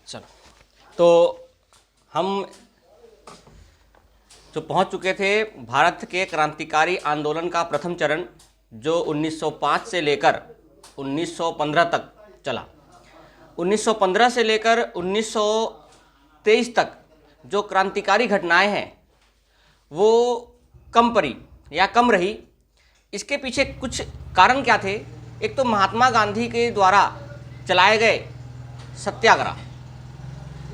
चलो, तो हम जो पहुंच चुके थे भारत के क्रांतिकारी आंदोलन का प्रथम चरण जो 1905 से लेकर 1915 तक चला। 1915 से लेकर 1923 तक जो क्रांतिकारी घटनाएं हैं वो कम पड़ी या कम रही। इसके पीछे कुछ कारण क्या थे? एक तो महात्मा गांधी के द्वारा चलाए गए सत्याग्रह,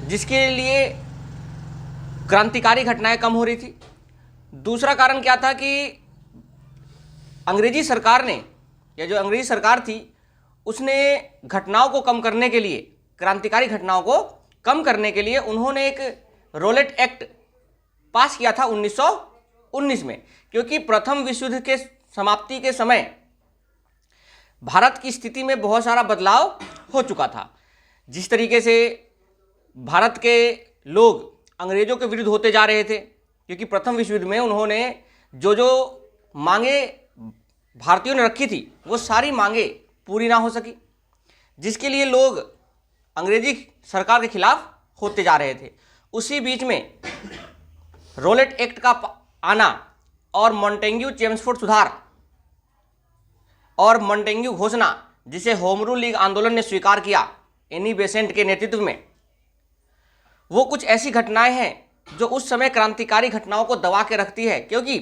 जिसके लिए क्रांतिकारी घटनाएं कम हो रही थी। दूसरा कारण क्या था कि अंग्रेजी सरकार ने, या जो अंग्रेजी सरकार थी, उसने घटनाओं को कम करने के लिए, क्रांतिकारी घटनाओं को कम करने के लिए उन्होंने एक रोलेट एक्ट पास किया था 1919 में। क्योंकि प्रथम विश्व युद्ध के समाप्ति के समय भारत की स्थिति में बहुत सारा बदलाव हो चुका था। जिस तरीके से भारत के लोग अंग्रेजों के विरुद्ध होते जा रहे थे, क्योंकि प्रथम विश्व युद्ध में उन्होंने जो जो मांगे भारतीयों ने रखी थी वो सारी मांगे पूरी ना हो सकी, जिसके लिए लोग अंग्रेजी सरकार के खिलाफ होते जा रहे थे। उसी बीच में रोलेट एक्ट का आना और मॉन्टेग्यू चेम्सफोर्ड सुधार और मॉन्टेग्यू घोषणा, जिसे होम रूल लीग आंदोलन ने स्वीकार किया एनी बेसेंट के नेतृत्व में, वो कुछ ऐसी घटनाएं हैं जो उस समय क्रांतिकारी घटनाओं को दबा के रखती है। क्योंकि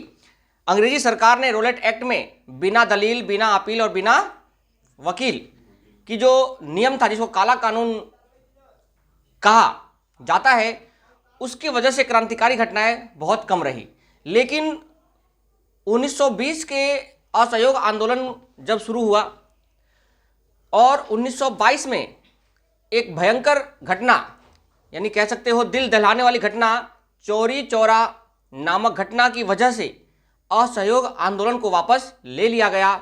अंग्रेजी सरकार ने रोलेट एक्ट में बिना दलील, बिना अपील और बिना वकील की जो नियम था, जिसको काला कानून कहा जाता है, उसकी वजह से क्रांतिकारी घटनाएं बहुत कम रही। लेकिन 1920 के असहयोग आंदोलन जब शुरू हुआ और 1922 में एक भयंकर घटना, यानी कह सकते हो दिल दहलाने वाली घटना, चौरी चौरा नामक घटना की वजह से असहयोग आंदोलन को वापस ले लिया गया,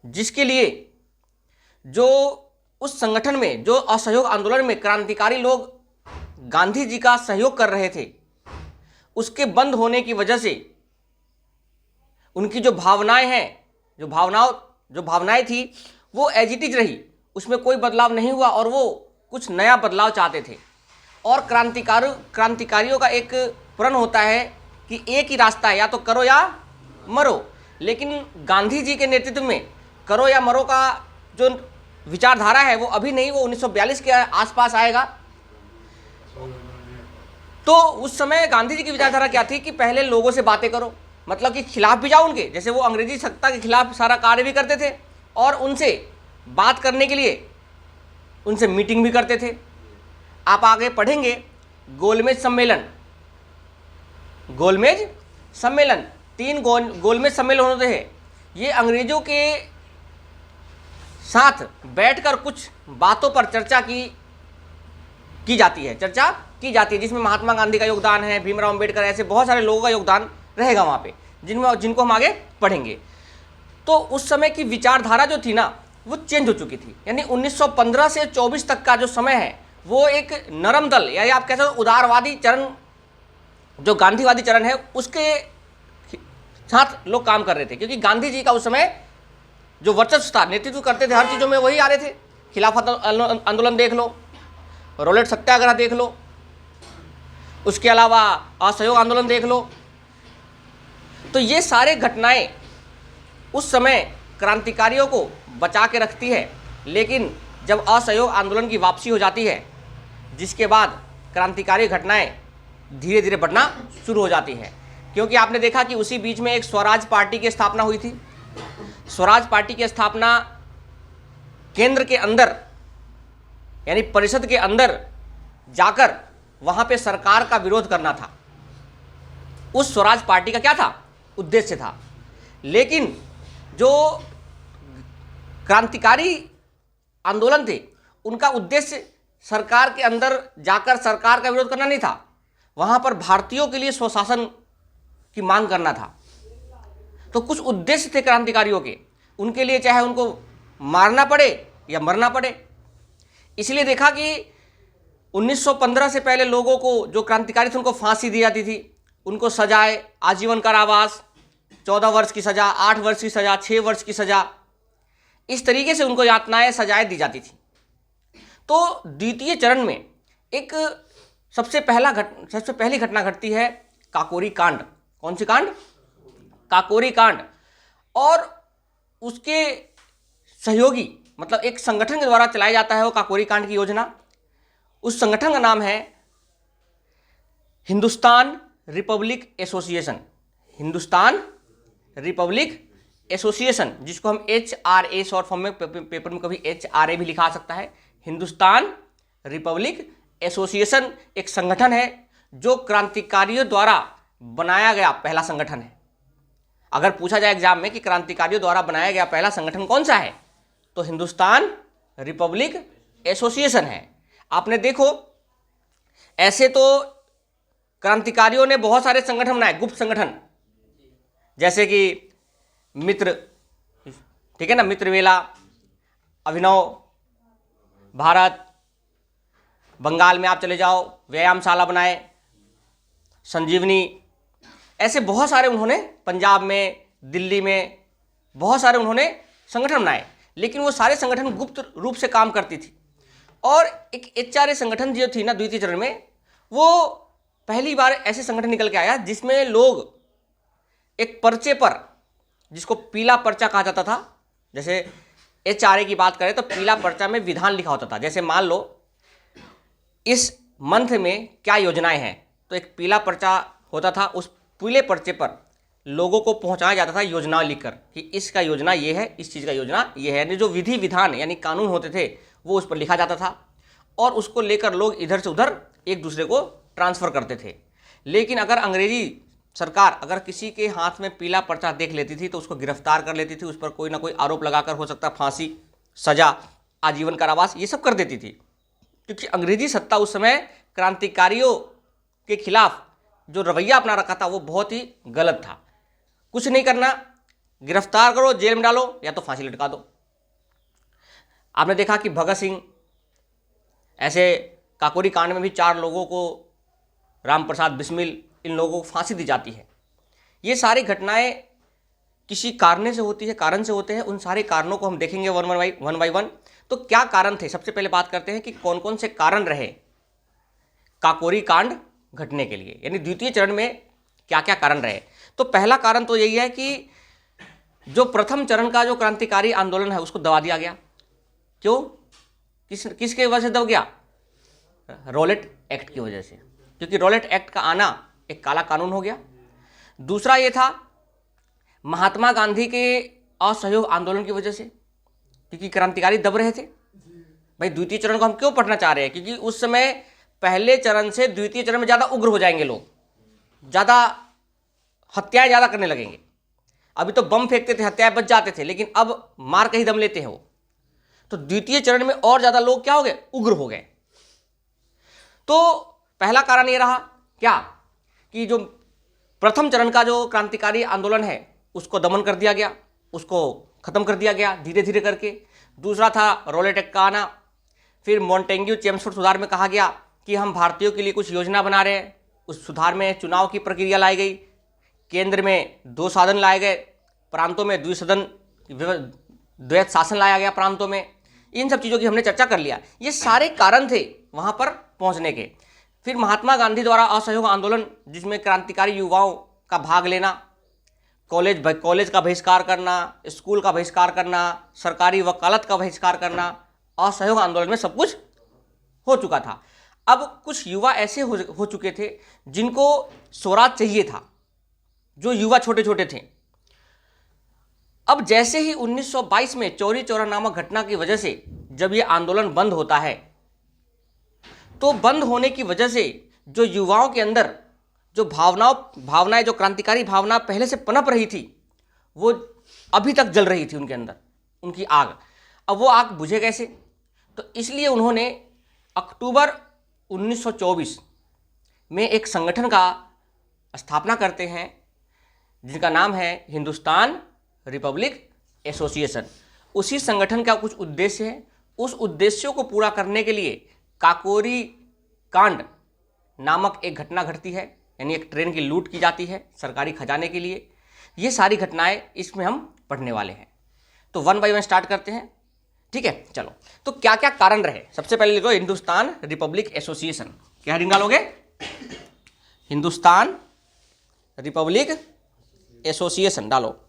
जिसके लिए जो उस संगठन में, जो असहयोग आंदोलन में क्रांतिकारी लोग गांधी जी का सहयोग कर रहे थे, उसके बंद होने की वजह से उनकी जो भावनाएं हैं, जो भावनाएं थी वो एज इट इज रही, उसमें कोई बदलाव नहीं हुआ और वो कुछ नया बदलाव चाहते थे। और क्रांतिकारियों का एक प्रण होता है कि एक ही रास्ता है, या तो करो या मरो। लेकिन गांधी जी के नेतृत्व में करो या मरो का जो विचारधारा है वो अभी नहीं, वो 1942 के आसपास आएगा। तो उस समय गांधी जी की विचारधारा क्या थी कि पहले लोगों से बातें करो, मतलब कि खिलाफ भी जाओ उनके, जैसे वो अंग्रेजी सत्ता के खिलाफ सारा कार्य भी करते थे और उनसे बात करने के लिए उनसे मीटिंग भी करते थे। आप आगे पढ़ेंगे गोलमेज सम्मेलन, 3 गोलमेज सम्मेलन होते हैं। ये अंग्रेजों के साथ बैठकर कुछ बातों पर चर्चा की जाती है, जिसमें महात्मा गांधी का योगदान है, भीमराव अंबेडकर, ऐसे बहुत सारे लोगों का योगदान रहेगा वहाँ पे, जिनको हम आगे पढ़ेंगे। तो उस समय की विचारधारा जो थी ना, वो चेंज हो चुकी थी। यानी 1915 से 24 तक का जो समय है वो एक नरम दल, या आप कह सकते हो उदारवादी चरण, जो गांधीवादी चरण है, उसके साथ लोग काम कर रहे थे। क्योंकि गांधी जी का उस समय जो वर्चस्व था, नेतृत्व करते थे हर चीज़ों में, वही आ रहे थे। खिलाफत आंदोलन देख लो, रोलेट सत्याग्रह देख लो, उसके अलावा असहयोग आंदोलन देख लो। तो ये सारे घटनाएं उस समय क्रांतिकारियों को बचा के रखती है। लेकिन जब असहयोग आंदोलन की वापसी हो जाती है, जिसके बाद क्रांतिकारी घटनाएं धीरे धीरे बढ़ना शुरू हो जाती है। क्योंकि आपने देखा कि उसी बीच में एक स्वराज पार्टी की स्थापना हुई थी। स्वराज पार्टी की स्थापना केंद्र के अंदर, यानी परिषद के अंदर जाकर वहां पे सरकार का विरोध करना था। उस स्वराज पार्टी का क्या था? उद्देश्य था। लेकिन जो क्रांतिकारी आंदोलन थे, उनका उद्देश्य सरकार के अंदर जाकर सरकार का विरोध करना नहीं था, वहां पर भारतीयों के लिए स्वशासन की मांग करना था। तो कुछ उद्देश्य थे क्रांतिकारियों के, उनके लिए चाहे उनको मारना पड़े या मरना पड़े। इसलिए देखा कि 1915 से पहले लोगों को, जो क्रांतिकारी थे, उनको फांसी दी जाती थी, उनको सजाएं, आजीवन कारावास, 14 वर्ष की सज़ा, 8 वर्ष की सज़ा, 6 वर्ष की सज़ा, इस तरीके से उनको यातनाएं सजाएं दी जाती थी। तो द्वितीय चरण में एक सबसे पहली घटना घटती है काकोरी कांड। कौन सी कांड? काकोरी कांड। और उसके सहयोगी मतलब एक संगठन के द्वारा चलाया जाता है वो काकोरी कांड की योजना। उस संगठन का नाम है Hindustan Republic association. Hindustan Republic association, जिसको हम HRA शॉर्ट फॉर्म में पेपर में कभी HRA भी लिखा सकता है। हिंदुस्तान रिपब्लिक एसोसिएशन एक संगठन है जो क्रांतिकारियों द्वारा बनाया गया पहला संगठन है। अगर पूछा जाए एग्जाम में कि क्रांतिकारियों द्वारा बनाया गया पहला संगठन कौन सा है, तो हिंदुस्तान रिपब्लिक एसोसिएशन है। आपने देखो, ऐसे तो क्रांतिकारियों ने बहुत सारे संगठन बनाए, गुप्त संगठन, जैसे कि मित्र, ठीक है ना, मित्रवेला, अभिनव भारत, बंगाल में आप चले जाओ व्यायामशाला बनाए, संजीवनी, ऐसे बहुत सारे उन्होंने, पंजाब में, दिल्ली में बहुत सारे उन्होंने संगठन बनाए। लेकिन वो सारे संगठन गुप्त रूप से काम करती थी। और एक HRA संगठन जो थी ना द्वितीय चरण में, वो पहली बार ऐसे संगठन निकल के आया जिसमें लोग एक पर्चे पर, जिसको पीला पर्चा कहा जाता था, जैसे HRA की बात करें तो पीला पर्चा में विधान लिखा होता था। जैसे मान लो इस मंथ में क्या योजनाएं हैं, तो एक पीला पर्चा होता था, उस पीले पर्चे पर लोगों को पहुंचाया जाता था योजना लिखकर कि इसका योजना ये है, इस चीज़ का योजना ये है। यानी जो विधि विधान यानी कानून होते थे वो उस पर लिखा जाता था और उसको लेकर लोग इधर से उधर एक दूसरे को ट्रांसफ़र करते थे। लेकिन अगर अंग्रेजी सरकार अगर किसी के हाथ में पीला पर्चा देख लेती थी तो उसको गिरफ्तार कर लेती थी, उस पर कोई ना कोई आरोप लगाकर, हो सकता फांसी, सजा, आजीवन कारावास, ये सब कर देती थी। क्योंकि अंग्रेजी सत्ता उस समय क्रांतिकारियों के खिलाफ जो रवैया अपना रखा था वो बहुत ही गलत था। कुछ नहीं करना, गिरफ्तार करो, जेल में डालो या तो फांसी लटका दो। आपने देखा कि भगत सिंह, ऐसे काकोरी कांड में भी 4 लोगों को, राम प्रसाद बिस्मिल, इन लोगों को फांसी दी जाती है। ये सारी घटनाएं किसी कारण से होते हैं। उन सारे कारणों को हम देखेंगे वन बाई वन। तो क्या कारण थे, सबसे पहले बात करते हैं कि कौन कौन से कारण रहे काकोरी कांड घटने के लिए, यानी द्वितीय चरण में क्या क्या कारण रहे। तो पहला कारण तो यही है कि जो प्रथम चरण का जो क्रांतिकारी आंदोलन है उसको दबा दिया गया। क्यों? किसके वजह से दब गया? रॉलेट एक्ट की वजह से, क्योंकि रॉलेट एक्ट का आना एक काला कानून हो गया। दूसरा ये था महात्मा गांधी के असहयोग आंदोलन की वजह से, क्योंकि क्रांतिकारी दब रहे थे। भाई द्वितीय चरण को हम क्यों पढ़ना चाह रहे हैं? क्योंकि उस समय पहले चरण से द्वितीय चरण में ज़्यादा उग्र हो जाएंगे लोग, ज़्यादा हत्याएं ज़्यादा करने लगेंगे। अभी तो बम फेंकते थे, हत्याएं बच जाते थे, लेकिन अब मार के ही दम लेते हैं वो। तो द्वितीय चरण में और ज़्यादा लोग क्या हो गए? उग्र हो गए। तो पहला कारण ये रहा क्या कि जो प्रथम चरण का जो क्रांतिकारी आंदोलन है उसको दमन कर दिया गया, उसको खत्म कर दिया गया धीरे धीरे करके। दूसरा था रॉलेट एक्ट का आना। फिर मॉन्टेग्यू चेम्सफोर्ड सुधार में कहा गया कि हम भारतीयों के लिए कुछ योजना बना रहे हैं। उस सुधार में चुनाव की प्रक्रिया लाई गई, केंद्र में 2 साधन लाए गए, प्रांतों में द्वैत शासन लाया गया प्रांतों में। इन सब चीज़ों की हमने चर्चा कर लिया। ये सारे कारण थे वहाँ पर पहुँचने के। फिर महात्मा गांधी द्वारा असहयोग आंदोलन, जिसमें क्रांतिकारी युवाओं का भाग लेना, कॉलेज का बहिष्कार करना, स्कूल का बहिष्कार करना, सरकारी वकालत का बहिष्कार करना, असहयोग आंदोलन में सब कुछ हो चुका था। अब कुछ युवा ऐसे हो चुके थे जिनको स्वराज चाहिए था, जो युवा छोटे छोटे थे। अब जैसे ही 1922 में चौरी चौरा नामक घटना की वजह से जब ये आंदोलन बंद होता है, तो बंद होने की वजह से जो युवाओं के अंदर जो भावनाएं जो क्रांतिकारी भावना पहले से पनप रही थी, वो अभी तक जल रही थी उनके अंदर, उनकी आग। अब वो आग बुझे कैसे? तो इसलिए उन्होंने अक्टूबर 1924 में एक संगठन का स्थापना करते हैं जिनका नाम है हिंदुस्तान रिपब्लिक एसोसिएशन। उसी संगठन का कुछ उद्देश्य है। उस उद्देश्यों को पूरा करने के लिए काकोरी कांड नामक एक घटना घटती है, यानी एक ट्रेन की लूट की जाती है सरकारी खजाने के लिए। ये सारी घटनाएं इसमें हम पढ़ने वाले हैं। तो वन बाय वन स्टार्ट करते हैं, ठीक है। चलो, तो क्या क्या कारण रहे, सबसे पहले लिखो हिंदुस्तान रिपब्लिक एसोसिएशन। क्या हेडिंग डालोगे? हिंदुस्तान रिपब्लिक एसोसिएशन डालो।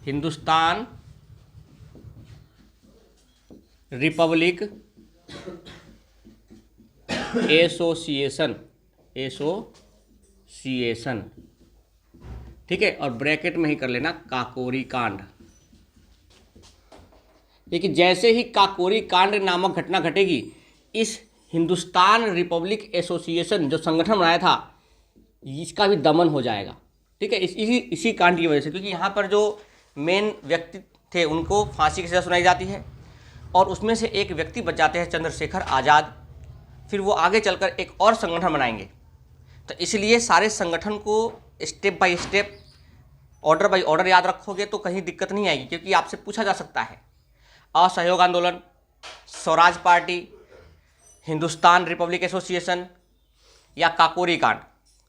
हिंदुस्तान रिपब्लिक एसोसिएशन, ठीक है, और ब्रैकेट में ही कर लेना काकोरी कांड। देखिए, जैसे ही काकोरी कांड नामक घटना घटेगी, इस हिंदुस्तान रिपब्लिक एसोसिएशन जो संगठन बनाया था, इसका भी दमन हो जाएगा, ठीक है, इसी कांड की वजह से। क्योंकि यहाँ पर जो मेन व्यक्ति थे उनको फांसी की सजा सुनाई जाती है, और उसमें से एक व्यक्ति बच जाते हैं, चंद्रशेखर आज़ाद। फिर वो आगे चलकर एक और संगठन बनाएंगे। तो इसलिए सारे संगठन को step by step, order by order याद रखोगे तो कहीं दिक्कत नहीं आएगी। क्योंकि आपसे पूछा जा सकता है असहयोग आंदोलन, Swaraj party, Hindustan Republic association या काकोरी कांड,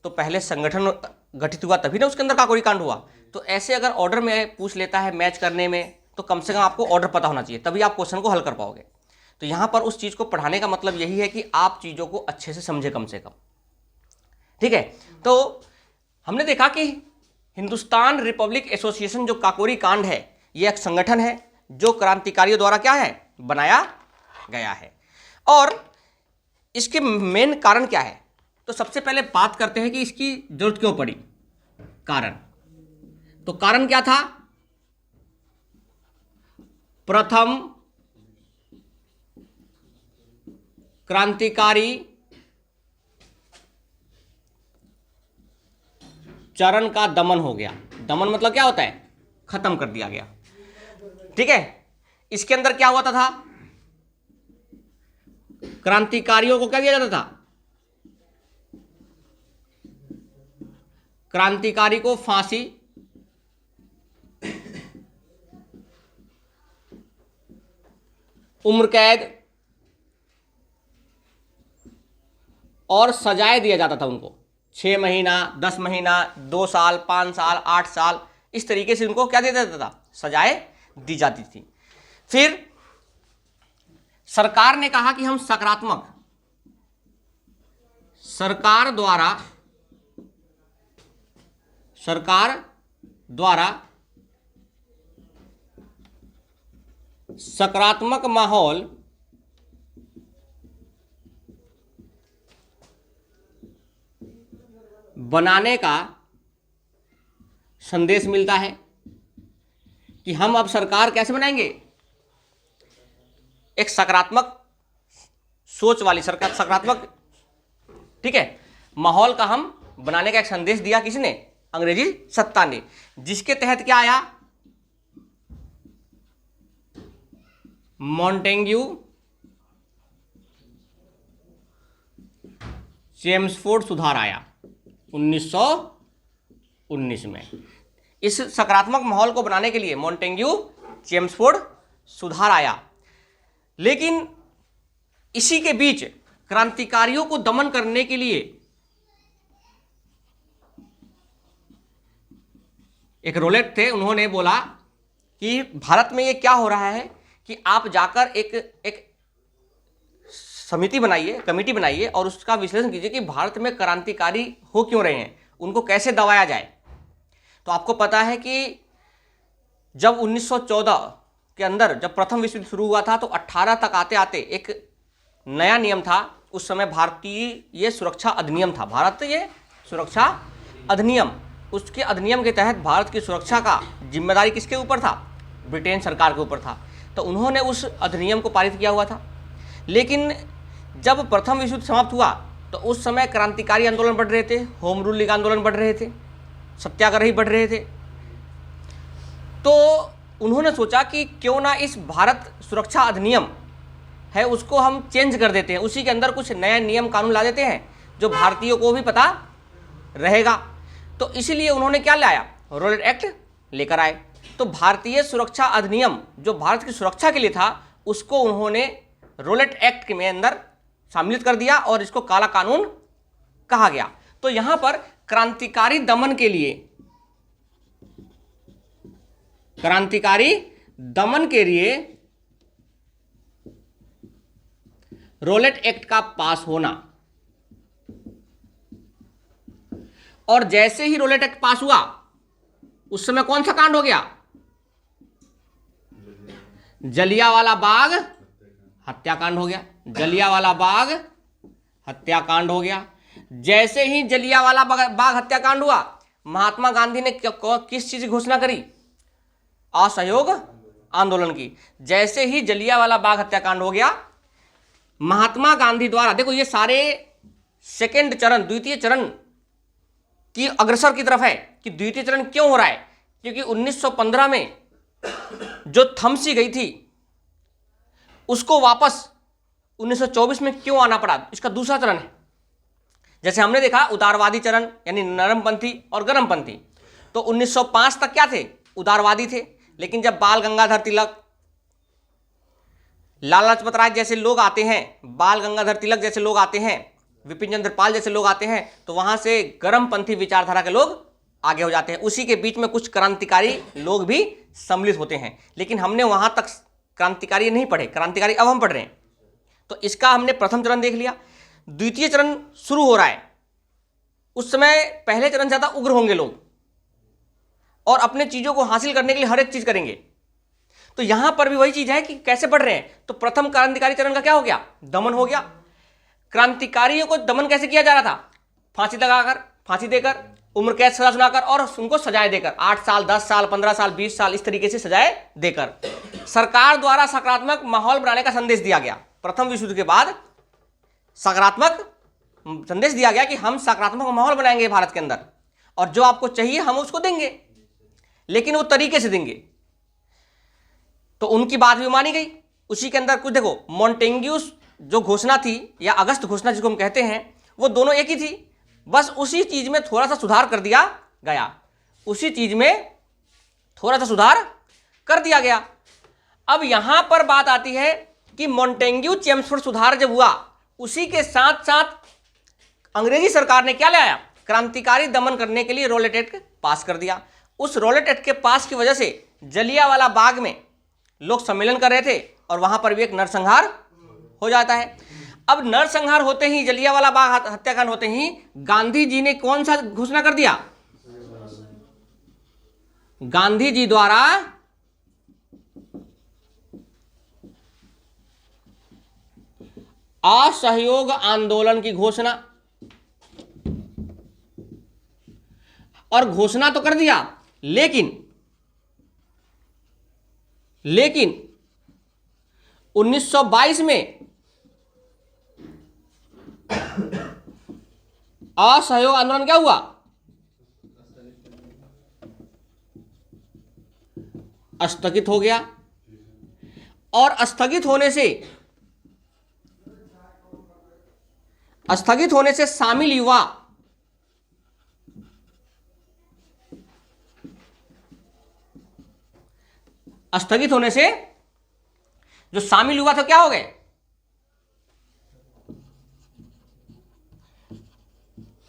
तो पहले संगठन गठित हुआ तभी ना उसके अंदर काकोरी कांड हुआ। तो ऐसे अगर ऑर्डर में पूछ लेता है मैच करने में, तो कम से कम आपको ऑर्डर पता होना चाहिए, तभी आप क्वेश्चन को हल कर पाओगे। तो यहाँ पर उस चीज़ को पढ़ाने का मतलब यही है कि आप चीज़ों को अच्छे से समझे कम से कम, ठीक है। तो हमने देखा कि हिंदुस्तान रिपब्लिक एसोसिएशन जो काकोरी कांड है, ये एक संगठन है जो क्रांतिकारियों द्वारा क्या है, बनाया गया है। और इसके मेन कारण क्या है, तो सबसे पहले बात करते हैं कि इसकी जरूरत क्यों पड़ी। कारण, तो कारण क्या था? प्रथम क्रांतिकारी चरण का दमन हो गया। दमन मतलब क्या होता है? खत्म कर दिया गया, ठीक है। इसके अंदर क्या हुआ था? क्रांतिकारियों को क्या दिया जाता था? क्रांतिकारी को फांसी, उम्र कैद और सजाए दिया जाता था उनको। 6 महीना, 10 महीना, 2 साल, 5 साल, 8 साल, इस तरीके से उनको क्या दिया जाता था? सजाए दी जाती थी। फिर सरकार ने कहा कि हम सकारात्मक, सरकार द्वारा सकारात्मक माहौल बनाने का संदेश मिलता है कि हम अब सरकार कैसे बनाएंगे? एक सकारात्मक सोच वाली सरकार, सकारात्मक, ठीक है, माहौल का हम बनाने का एक संदेश दिया। किसने? अंग्रेजी सत्ता ने। जिसके तहत क्या आया? मॉन्टेग्यू चेम्सफोर्ड सुधार आया 1919 में। इस सकारात्मक माहौल को बनाने के लिए मॉन्टेग्यू चेम्सफोर्ड सुधार आया। लेकिन इसी के बीच क्रांतिकारियों को दमन करने के लिए एक रोलेट थे, उन्होंने बोला कि भारत में ये क्या हो रहा है कि आप जाकर एक समिति बनाइए, कमेटी बनाइए और उसका विश्लेषण कीजिए कि भारत में क्रांतिकारी हो क्यों रहे हैं, उनको कैसे दबाया जाए। तो आपको पता है कि जब 1914 के अंदर जब प्रथम विश्व युद्ध शुरू हुआ था, तो 18 तक आते आते एक नया नियम था। उस समय भारतीय ये सुरक्षा अधिनियम था, भारतीय सुरक्षा अधिनियम। उसके अधिनियम के तहत भारत की सुरक्षा का जिम्मेदारी किसके ऊपर था? ब्रिटेन सरकार के ऊपर था। तो उन्होंने उस अधिनियम को पारित किया हुआ था। लेकिन जब प्रथम विश्व युद्ध समाप्त हुआ तो उस समय क्रांतिकारी आंदोलन बढ़ रहे थे, होम रूल लीग आंदोलन बढ़ रहे थे, सत्याग्रही बढ़ रहे थे। तो उन्होंने सोचा कि क्यों ना इस भारत सुरक्षा अधिनियम है उसको हम चेंज कर देते हैं, उसी के अंदर कुछ नया नियम कानून ला देते हैं जो भारतीयों को भी पता रहेगा। तो इसीलिए उन्होंने क्या लाया? रोलेट एक्ट लेकर आए। तो भारतीय सुरक्षा अधिनियम जो भारत की सुरक्षा के लिए था, उसको उन्होंने रोलेट एक्ट के में अंदर सम्मिलित कर दिया और इसको काला कानून कहा गया। तो यहां पर क्रांतिकारी दमन के लिए, क्रांतिकारी दमन के लिए रोलेट एक्ट का पास होना, और जैसे ही रोलेट एक्ट पास हुआ उस समय कौन सा कांड हो गया? जलियांवाला बाग हत्याकांड हो गया। जलियांवाला बाग हत्याकांड हो गया। जैसे ही जलियांवाला बाग हत्याकांड हुआ, महात्मा गांधी ने किस चीज की घोषणा करी? असहयोग आंदोलन की। जैसे ही जलियांवाला बाग हत्याकांड हो गया, महात्मा गांधी द्वारा, देखो ये सारे सेकेंड चरण, द्वितीय चरण की अग्रसर की तरफ है कि द्वितीय चरण क्यों हो रहा है? क्योंकि 1915 में जो थम सी गई थी उसको वापस 1924 में क्यों आना पड़ा? इसका दूसरा चरण है। जैसे हमने देखा उदारवादी चरण यानी नरमपंथी और गर्मपंथी, तो 1905 तक क्या थे? उदारवादी थे। लेकिन जब बाल गंगाधर तिलक, लाला लाजपत राय जैसे लोग आते हैं, बाल गंगाधर तिलक जैसे लोग आते हैं, विपिन चंद्र पाल जैसे लोग आते हैं, तो वहां से गर्मपंथी विचारधारा के लोग आगे हो जाते हैं। उसी के बीच में कुछ क्रांतिकारी लोग भी सम्मिलित होते हैं, लेकिन हमने वहां तक क्रांतिकारी नहीं पढ़े, क्रांतिकारी अब हम पढ़ रहे हैं। तो इसका हमने प्रथम चरण देख लिया। द्वितीय चरण शुरू हो रहा है। उस समय पहले चरण से ज्यादा उग्र होंगे लोग और अपने चीजों को हासिल करने के लिए हर एक चीज करेंगे। तो यहां पर भी वही चीज है कि कैसे पढ़ रहे हैं। तो प्रथम क्रांतिकारी चरण का क्या हो गया? दमन हो गया। क्रांतिकारियों को दमन कैसे किया जा रहा था? फांसी लगाकर, फांसी देकर, उम्र कैद सजा सुनाकर और उनको सजाएं देकर, 8 साल, 10 साल, 15 साल, 20 साल, इस तरीके से सजाएं देकर सरकार द्वारा सकारात्मक माहौल बनाने का संदेश दिया गया। प्रथम विश्व युद्ध के बाद सकारात्मक संदेश दिया गया कि हम सकारात्मक माहौल बनाएंगे भारत के अंदर, और जो आपको चाहिए हम उसको देंगे, लेकिन वो तरीके से देंगे। तो उनकी बात भी मानी गई। उसी के अंदर कुछ देखो, मॉन्टेग्यूस जो घोषणा थी या अगस्त घोषणा जिसको हम कहते हैं, वो दोनों एक ही थी, बस उसी चीज में थोड़ा सा सुधार कर दिया गया। उसी चीज में थोड़ा सा सुधार कर दिया गया। अब यहां पर बात आती है कि मॉन्टेग्यू चेम्सफोर्ड सुधार जब हुआ, उसी के साथ साथ अंग्रेजी सरकार ने क्या लाया? क्रांतिकारी दमन करने के लिए रोलेट एक्ट पास कर दिया। उस रोलेट एक्ट के पास की वजह से जलियांवाला बाग में लोग सम्मेलन कर रहे थे और वहां पर भी एक नरसंहार हो जाता है। अब नरसंहार होते ही, जलियांवाला बाग हत्याकांड होते ही, गांधी जी ने कौन सा घोषणा कर दिया? गांधी जी द्वारा असहयोग आंदोलन की घोषणा। और घोषणा तो कर दिया, लेकिन 1922 में असहयोग आंदोलन क्या हुआ? स्थगित हो गया। और स्थगित होने से शामिल युवा स्थगित होने से जो शामिल युवा थे क्या हो गए?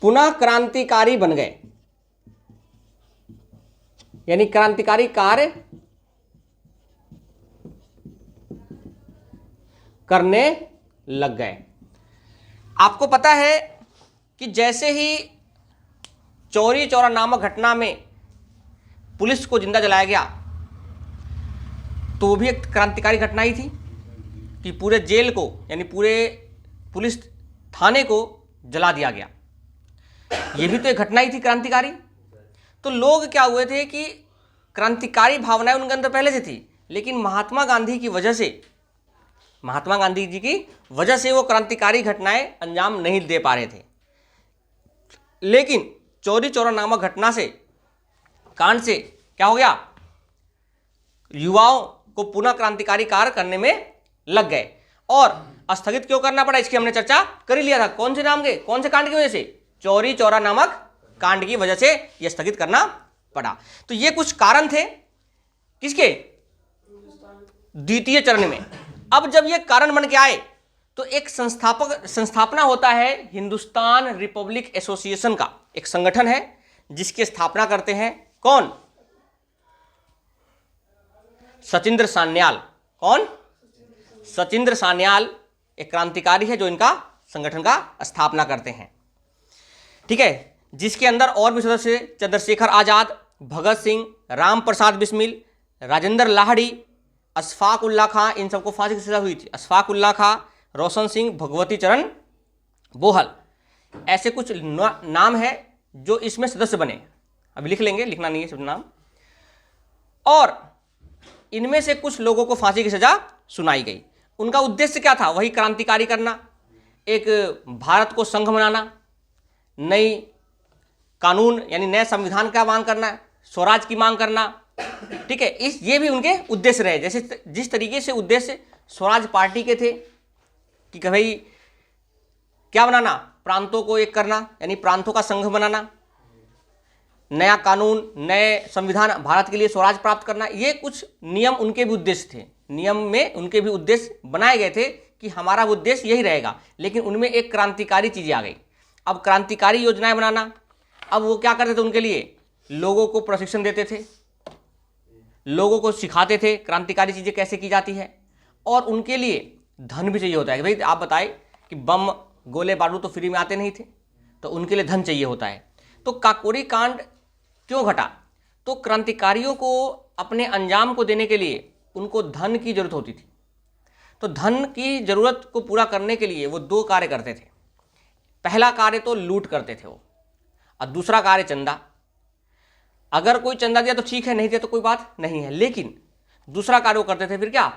पुनः क्रांतिकारी बन गए, यानी क्रांतिकारी कार्य करने लग गए। आपको पता है कि जैसे ही चौरी चौरा नामक घटना में पुलिस को जिंदा जलाया गया, तो वो भी एक क्रांतिकारी घटना ही थी कि पूरे जेल को यानी पूरे पुलिस थाने को जला दिया गया। ये भी तो एक घटना ही थी क्रांतिकारी। तो लोग क्या हुए थे कि क्रांतिकारी भावनाएं उनके अंदर पहले से थी, लेकिन महात्मा गांधी जी की वजह से वो क्रांतिकारी घटनाएं अंजाम नहीं दे पा रहे थे। लेकिन चौरी चौरा नामक घटना से, कांड से क्या हो गया? युवाओं को पुनः क्रांतिकारी कार्य करने में लग गए। और स्थगित क्यों करना पड़ा, इसकी हमने चर्चा कर ही लिया था। कौन से कांड की वजह से? चौरी चौरा नामक कांड की वजह से यह स्थगित करना पड़ा। तो ये कुछ कारण थे किसके? द्वितीय चरण में। अब जब ये कारण बन के आए तो एक संस्थापना होता है हिंदुस्तान रिपब्लिक एसोसिएशन का, एक संगठन है जिसकी स्थापना करते हैं कौन? सचिंद्र सान्याल। कौन? सचिंद्र सान्याल एक क्रांतिकारी है जो इनका संगठन का स्थापना करते हैं। ठीक है, जिसके अंदर और भी सदस्य चंद्रशेखर आजाद, भगत सिंह, राम प्रसाद बिस्मिल, राजेंद्र लाहिड़ी, अशफाक उल्लाह खां, इन सबको फांसी की सजा हुई थी। अशफाक उल्लाह खां, रोशन सिंह, भगवती चरण बोहल, ऐसे कुछ नाम है जो इसमें सदस्य बने। अभी लिख लेंगे, लिखना नहीं है सब नाम। और इनमें से कुछ लोगों को फांसी की सजा सुनाई गई। उनका उद्देश्य क्या था? वही क्रांतिकारी करना, एक भारत को संघ बनाना, नई कानून यानी नए संविधान का मांग करना, स्वराज की मांग करना। ठीक है, ये भी उनके उद्देश्य रहे। जैसे जिस तरीके से उद्देश्य स्वराज पार्टी के थे कि भाई क्या बनाना, प्रांतों को एक करना, यानी प्रांतों का संघ बनाना, नया कानून, नए संविधान, भारत के लिए स्वराज प्राप्त करना, ये कुछ नियम उनके भी उद्देश्य थे। नियम में उनके भी उद्देश्य बनाए गए थे कि हमारा उद्देश्य यही रहेगा। लेकिन उनमें एक क्रांतिकारी चीज़ें आ गई। अब क्रांतिकारी योजनाएं बनाना, अब वो क्या करते थे? उनके लिए लोगों को प्रशिक्षण देते थे, लोगों को सिखाते थे क्रांतिकारी चीज़ें कैसे की जाती है। और उनके लिए धन भी चाहिए होता है कि भाई आप बताए कि बम गोले बारूद तो फ्री में आते नहीं थे, तो उनके लिए धन चाहिए होता है। तो काकोरी कांड क्यों घटा? तो क्रांतिकारियों को अपने अंजाम को देने के लिए उनको धन की जरूरत होती थी। तो धन की जरूरत को पूरा करने के लिए वो दो कार्य करते थे। पहला कार्य तो लूट करते थे वो, और दूसरा कार्य चंदा। अगर कोई चंदा दिया तो ठीक है, नहीं दिया तो कोई बात नहीं है। लेकिन दूसरा कार्य वो करते थे फिर क्या?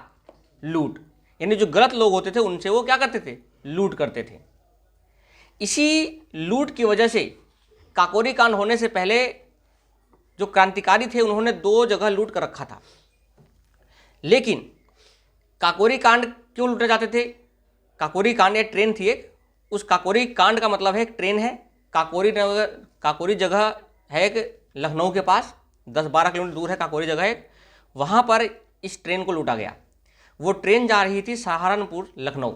लूट। यानी जो गलत लोग होते थे उनसे वो क्या करते थे? लूट करते थे। इसी लूट की वजह से काकोरी कांड होने से पहले जो क्रांतिकारी थे उन्होंने दो जगह लूट कर रखा था। लेकिन काकोरी कांड क्यों लूटे जाते थे? काकोरी कांड एक ट्रेन थी एक, उस काकोरी कांड का मतलब है एक ट्रेन है। काकोरी जगह है एक लखनऊ के पास, 10-12 किलोमीटर दूर है काकोरी जगह एक। वहाँ पर इस ट्रेन को लूटा गया। वो ट्रेन जा रही थी सहारनपुर लखनऊ।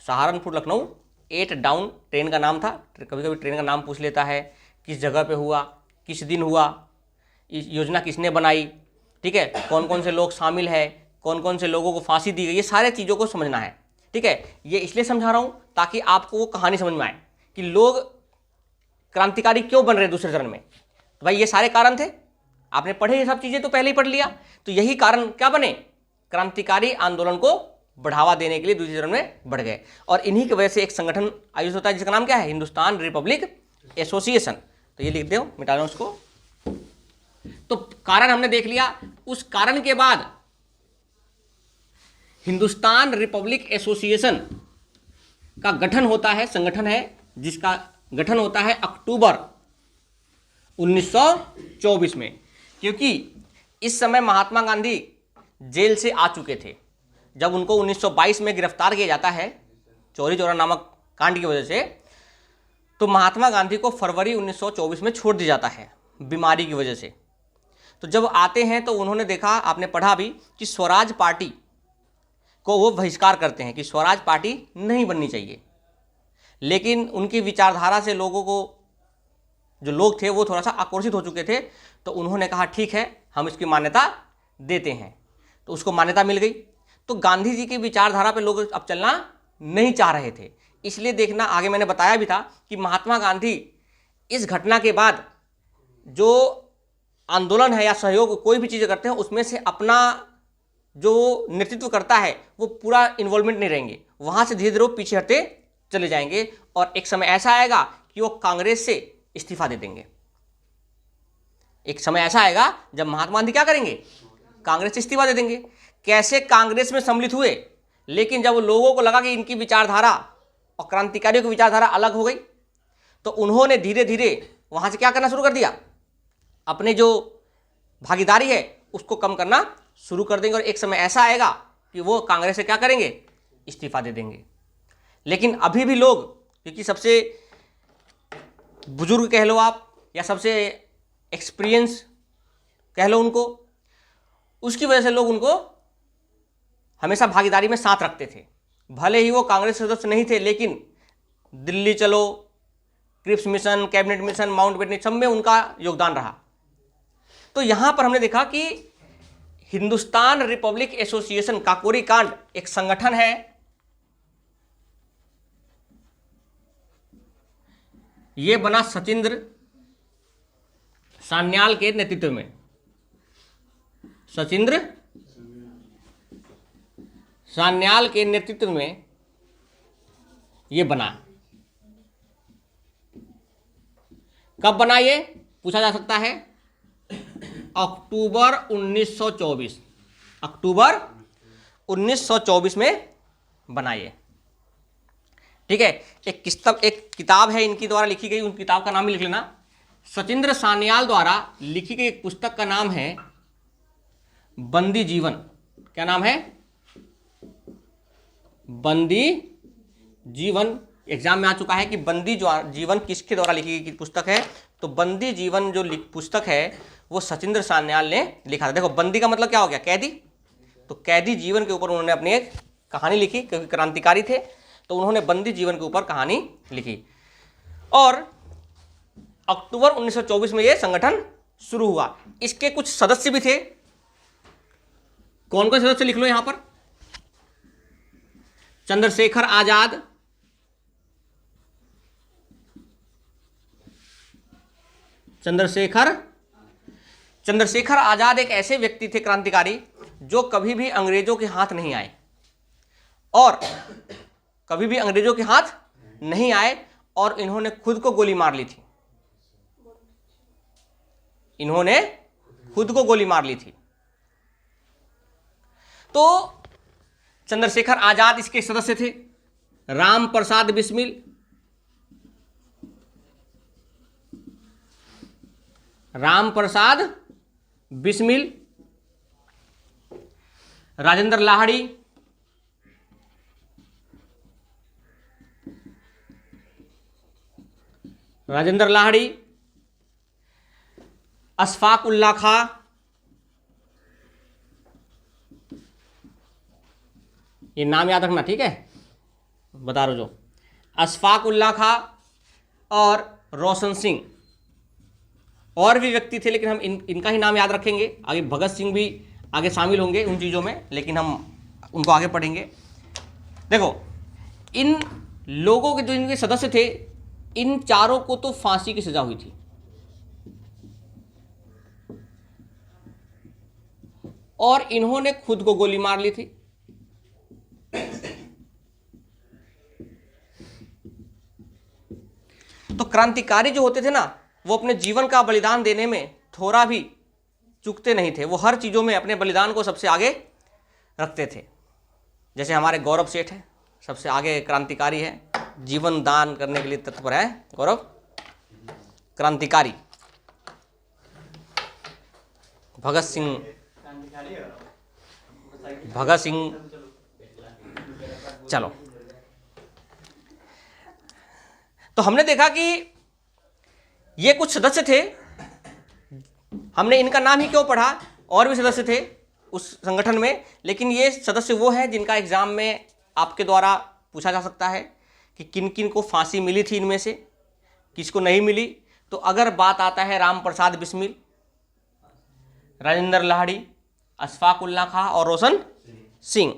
सहारनपुर लखनऊ 8 डाउन ट्रेन का नाम था। कभी कभी ट्रेन का नाम पूछ लेता है, किस जगह पे हुआ, किस दिन हुआ, इस योजना किसने बनाई, ठीक है, कौन कौन से लोग शामिल है, कौन कौन से लोगों को फांसी दी गई, ये सारे चीज़ों को समझना है। ठीक है, ये इसलिए समझा रहा हूँ ताकि आपको वो कहानी समझ में आए कि लोग क्रांतिकारी क्यों बन रहे दूसरे चरण में। तो भाई ये सारे कारण थे, आपने पढ़े ये सब चीज़ें तो पहले ही पढ़ लिया। तो यही कारण क्या बने? क्रांतिकारी आंदोलन को बढ़ावा देने के लिए दूसरे चरण में बढ़ गए। और इन्हीं की वजह से एक संगठन आयोजित होता है जिसका नाम क्या है? Hindustan Republic association. तो ये लिख दो, मिटा लो उसको। तो कारण हमने देख लिया। उस कारण के बाद हिंदुस्तान रिपब्लिक एसोसिएशन का गठन होता है, संगठन है जिसका गठन होता है अक्टूबर 1924 में। क्योंकि इस समय महात्मा गांधी जेल से आ चुके थे। जब उनको 1922 में गिरफ्तार किया जाता है चौरी चौरा नामक कांड की वजह से, तो महात्मा गांधी को फरवरी 1924 में छोड़ दिया जाता है बीमारी की वजह से। तो जब आते हैं तो उन्होंने देखा, आपने पढ़ा भी, कि स्वराज पार्टी को वो बहिष्कार करते हैं कि स्वराज पार्टी नहीं बननी चाहिए। लेकिन उनकी विचारधारा से लोगों को, जो लोग थे वो थोड़ा सा आकर्षित हो चुके थे। तो उन्होंने कहा ठीक है, हम इसकी मान्यता देते हैं। तो उसको मान्यता मिल गई। तो गांधी जी की विचारधारा पे लोग अब चलना नहीं चाह रहे थे। इसलिए देखना, आगे मैंने बताया भी था कि महात्मा गांधी इस घटना के बाद जो आंदोलन है या सहयोग कोई भी चीज़ करते हैं उसमें से अपना जो नेतृत्व करता है वो पूरा इन्वॉल्वमेंट नहीं रहेंगे, वहाँ से धीरे धीरे पीछे हटते चले जाएंगे। और एक समय ऐसा आएगा कि वो कांग्रेस से इस्तीफा दे देंगे। एक समय ऐसा आएगा जब महात्मा गांधी क्या करेंगे? कांग्रेस से इस्तीफा दे देंगे। कैसे कांग्रेस में सम्मिलित हुए, लेकिन जब लोगों को लगा कि इनकी विचारधारा और क्रांतिकारियों की विचारधारा अलग हो गई, तो उन्होंने धीरे धीरे वहाँ से क्या करना शुरू कर दिया? अपने जो भागीदारी है उसको कम करना शुरू कर देंगे। और एक समय ऐसा आएगा कि वो कांग्रेस से क्या करेंगे? इस्तीफा दे देंगे। लेकिन अभी भी लोग, क्योंकि सबसे बुजुर्ग कह लो आप या सबसे एक्सपीरियंस कह लो उनको, उसकी वजह से लोग उनको हमेशा भागीदारी में साथ रखते थे। भले ही वो कांग्रेस सदस्य नहीं थे, लेकिन दिल्ली चलो, Cripps mission, cabinet mission, Mountbatten, सब में उनका योगदान रहा। तो यहां पर हमने देखा कि हिंदुस्तान रिपब्लिक एसोसिएशन काकोरी कांड एक संगठन है, यह बना सचिंद्र सान्याल के नेतृत्व में। सचिंद्र सान्याल के नेतृत्व में यह बना। कब बना ये पूछा जा सकता है? अक्टूबर 1924, अक्टूबर 1924 में बना ये। ठीक है, एक किताब है इनकी द्वारा लिखी गई, उन किताब का नाम भी लिख लेना। सचिंद्र सान्याल द्वारा लिखी गई एक पुस्तक का नाम है बंदी जीवन। क्या नाम है? बंदी जीवन। एग्जाम में आ चुका है कि बंदी जीवन किसके द्वारा लिखी गई पुस्तक है। तो बंदी जीवन जो पुस्तक है वो सचिंद्र सान्याल ने लिखा था। देखो, बंदी का मतलब क्या हो गया? कैदी। तो कैदी जीवन के ऊपर उन्होंने अपनी एक कहानी लिखी, क्योंकि क्रांतिकारी थे तो उन्होंने बंदी जीवन के ऊपर कहानी लिखी। और अक्टूबर 1924 में यह संगठन शुरू हुआ। इसके कुछ सदस्य भी थे। कौन कौन सदस्य लिख लो यहां पर? चंद्रशेखर आजाद, चंद्रशेखर आजाद एक ऐसे व्यक्ति थे क्रांतिकारी जो कभी भी अंग्रेजों के हाथ नहीं आए, और कभी भी अंग्रेजों के हाथ नहीं आए, और इन्होंने खुद को गोली मार ली थी। इन्होंने खुद को गोली मार ली थी। तो चंद्रशेखर आजाद इसके सदस्य थे। राम प्रसाद बिस्मिल, राम प्रसाद बिस्मिल, राजेंद्र लाहिड़ी, अशफाक उल्लाह खां, ये नाम याद रखना, ठीक है, बता रहा जो। अशफाक उल्लाह खां और रोशन सिंह। और भी व्यक्ति थे, लेकिन हम इनका ही नाम याद रखेंगे। आगे भगत सिंह भी आगे शामिल होंगे उन चीज़ों में, लेकिन हम उनको आगे पढ़ेंगे। देखो, इन लोगों के जो इनके सदस्य थे, इन चारों को तो फांसी की सजा हुई थी, और इन्होंने खुद को गोली मार ली थी। तो क्रांतिकारी जो होते थे ना, वो अपने जीवन का बलिदान देने में थोड़ा भी चूकते नहीं थे। वो हर चीज़ों में अपने बलिदान को सबसे आगे रखते थे। जैसे हमारे गौरव सेठ है, सबसे आगे क्रांतिकारी है, जीवन दान करने के लिए तत्पर है गौरव, क्रांतिकारी। भगत सिंह, चलो। तो हमने देखा कि ये कुछ सदस्य थे। हमने इनका नाम ही क्यों पढ़ा? और भी सदस्य थे उस संगठन में, लेकिन ये सदस्य वो है जिनका एग्जाम में आपके द्वारा पूछा जा सकता है कि किन किन को फांसी मिली थी, इनमें से किसको नहीं मिली। तो अगर बात आता है राम प्रसाद बिस्मिल, राजेंद्र लाहिड़ी, अशफाक उल्लाह खां और रोशन सिंह,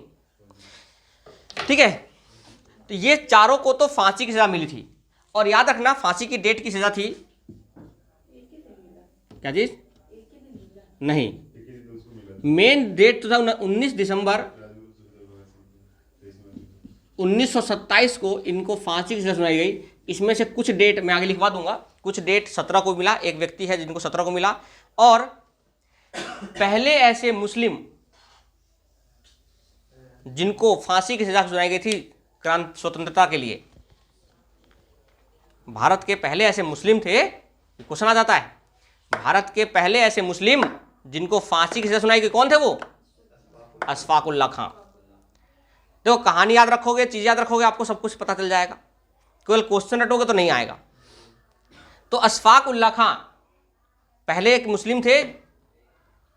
ठीक है, तो ये चारों को तो फांसी की सजा मिली थी। और याद रखना, फांसी की डेट की सजा थी क्या चीज? नहीं, मेन डेट तो था 19 दिसंबर 1927 को इनको फांसी की सजा सुनाई गई। इसमें से कुछ डेट मैं आगे लिखवा दूंगा। कुछ डेट 17 को मिला, एक व्यक्ति है जिनको 17 को मिला। और पहले ऐसे मुस्लिम जिनको फांसी की सजा सुनाई गई थी क्रांति स्वतंत्रता के लिए, भारत के पहले ऐसे मुस्लिम थे, क्वेश्चन आ जाता है, भारत के पहले ऐसे मुस्लिम जिनको फांसी की सजा सुनाई गई, कौन थे वो? अशफाक उल्लाह खां। देखो, कहानी याद रखोगे, चीज याद रखोगे, आपको सब कुछ पता चल जाएगा। केवल क्वेश्चन रटोगे तो नहीं आएगा। तो अशफाक उल्लाह खां पहले एक मुस्लिम थे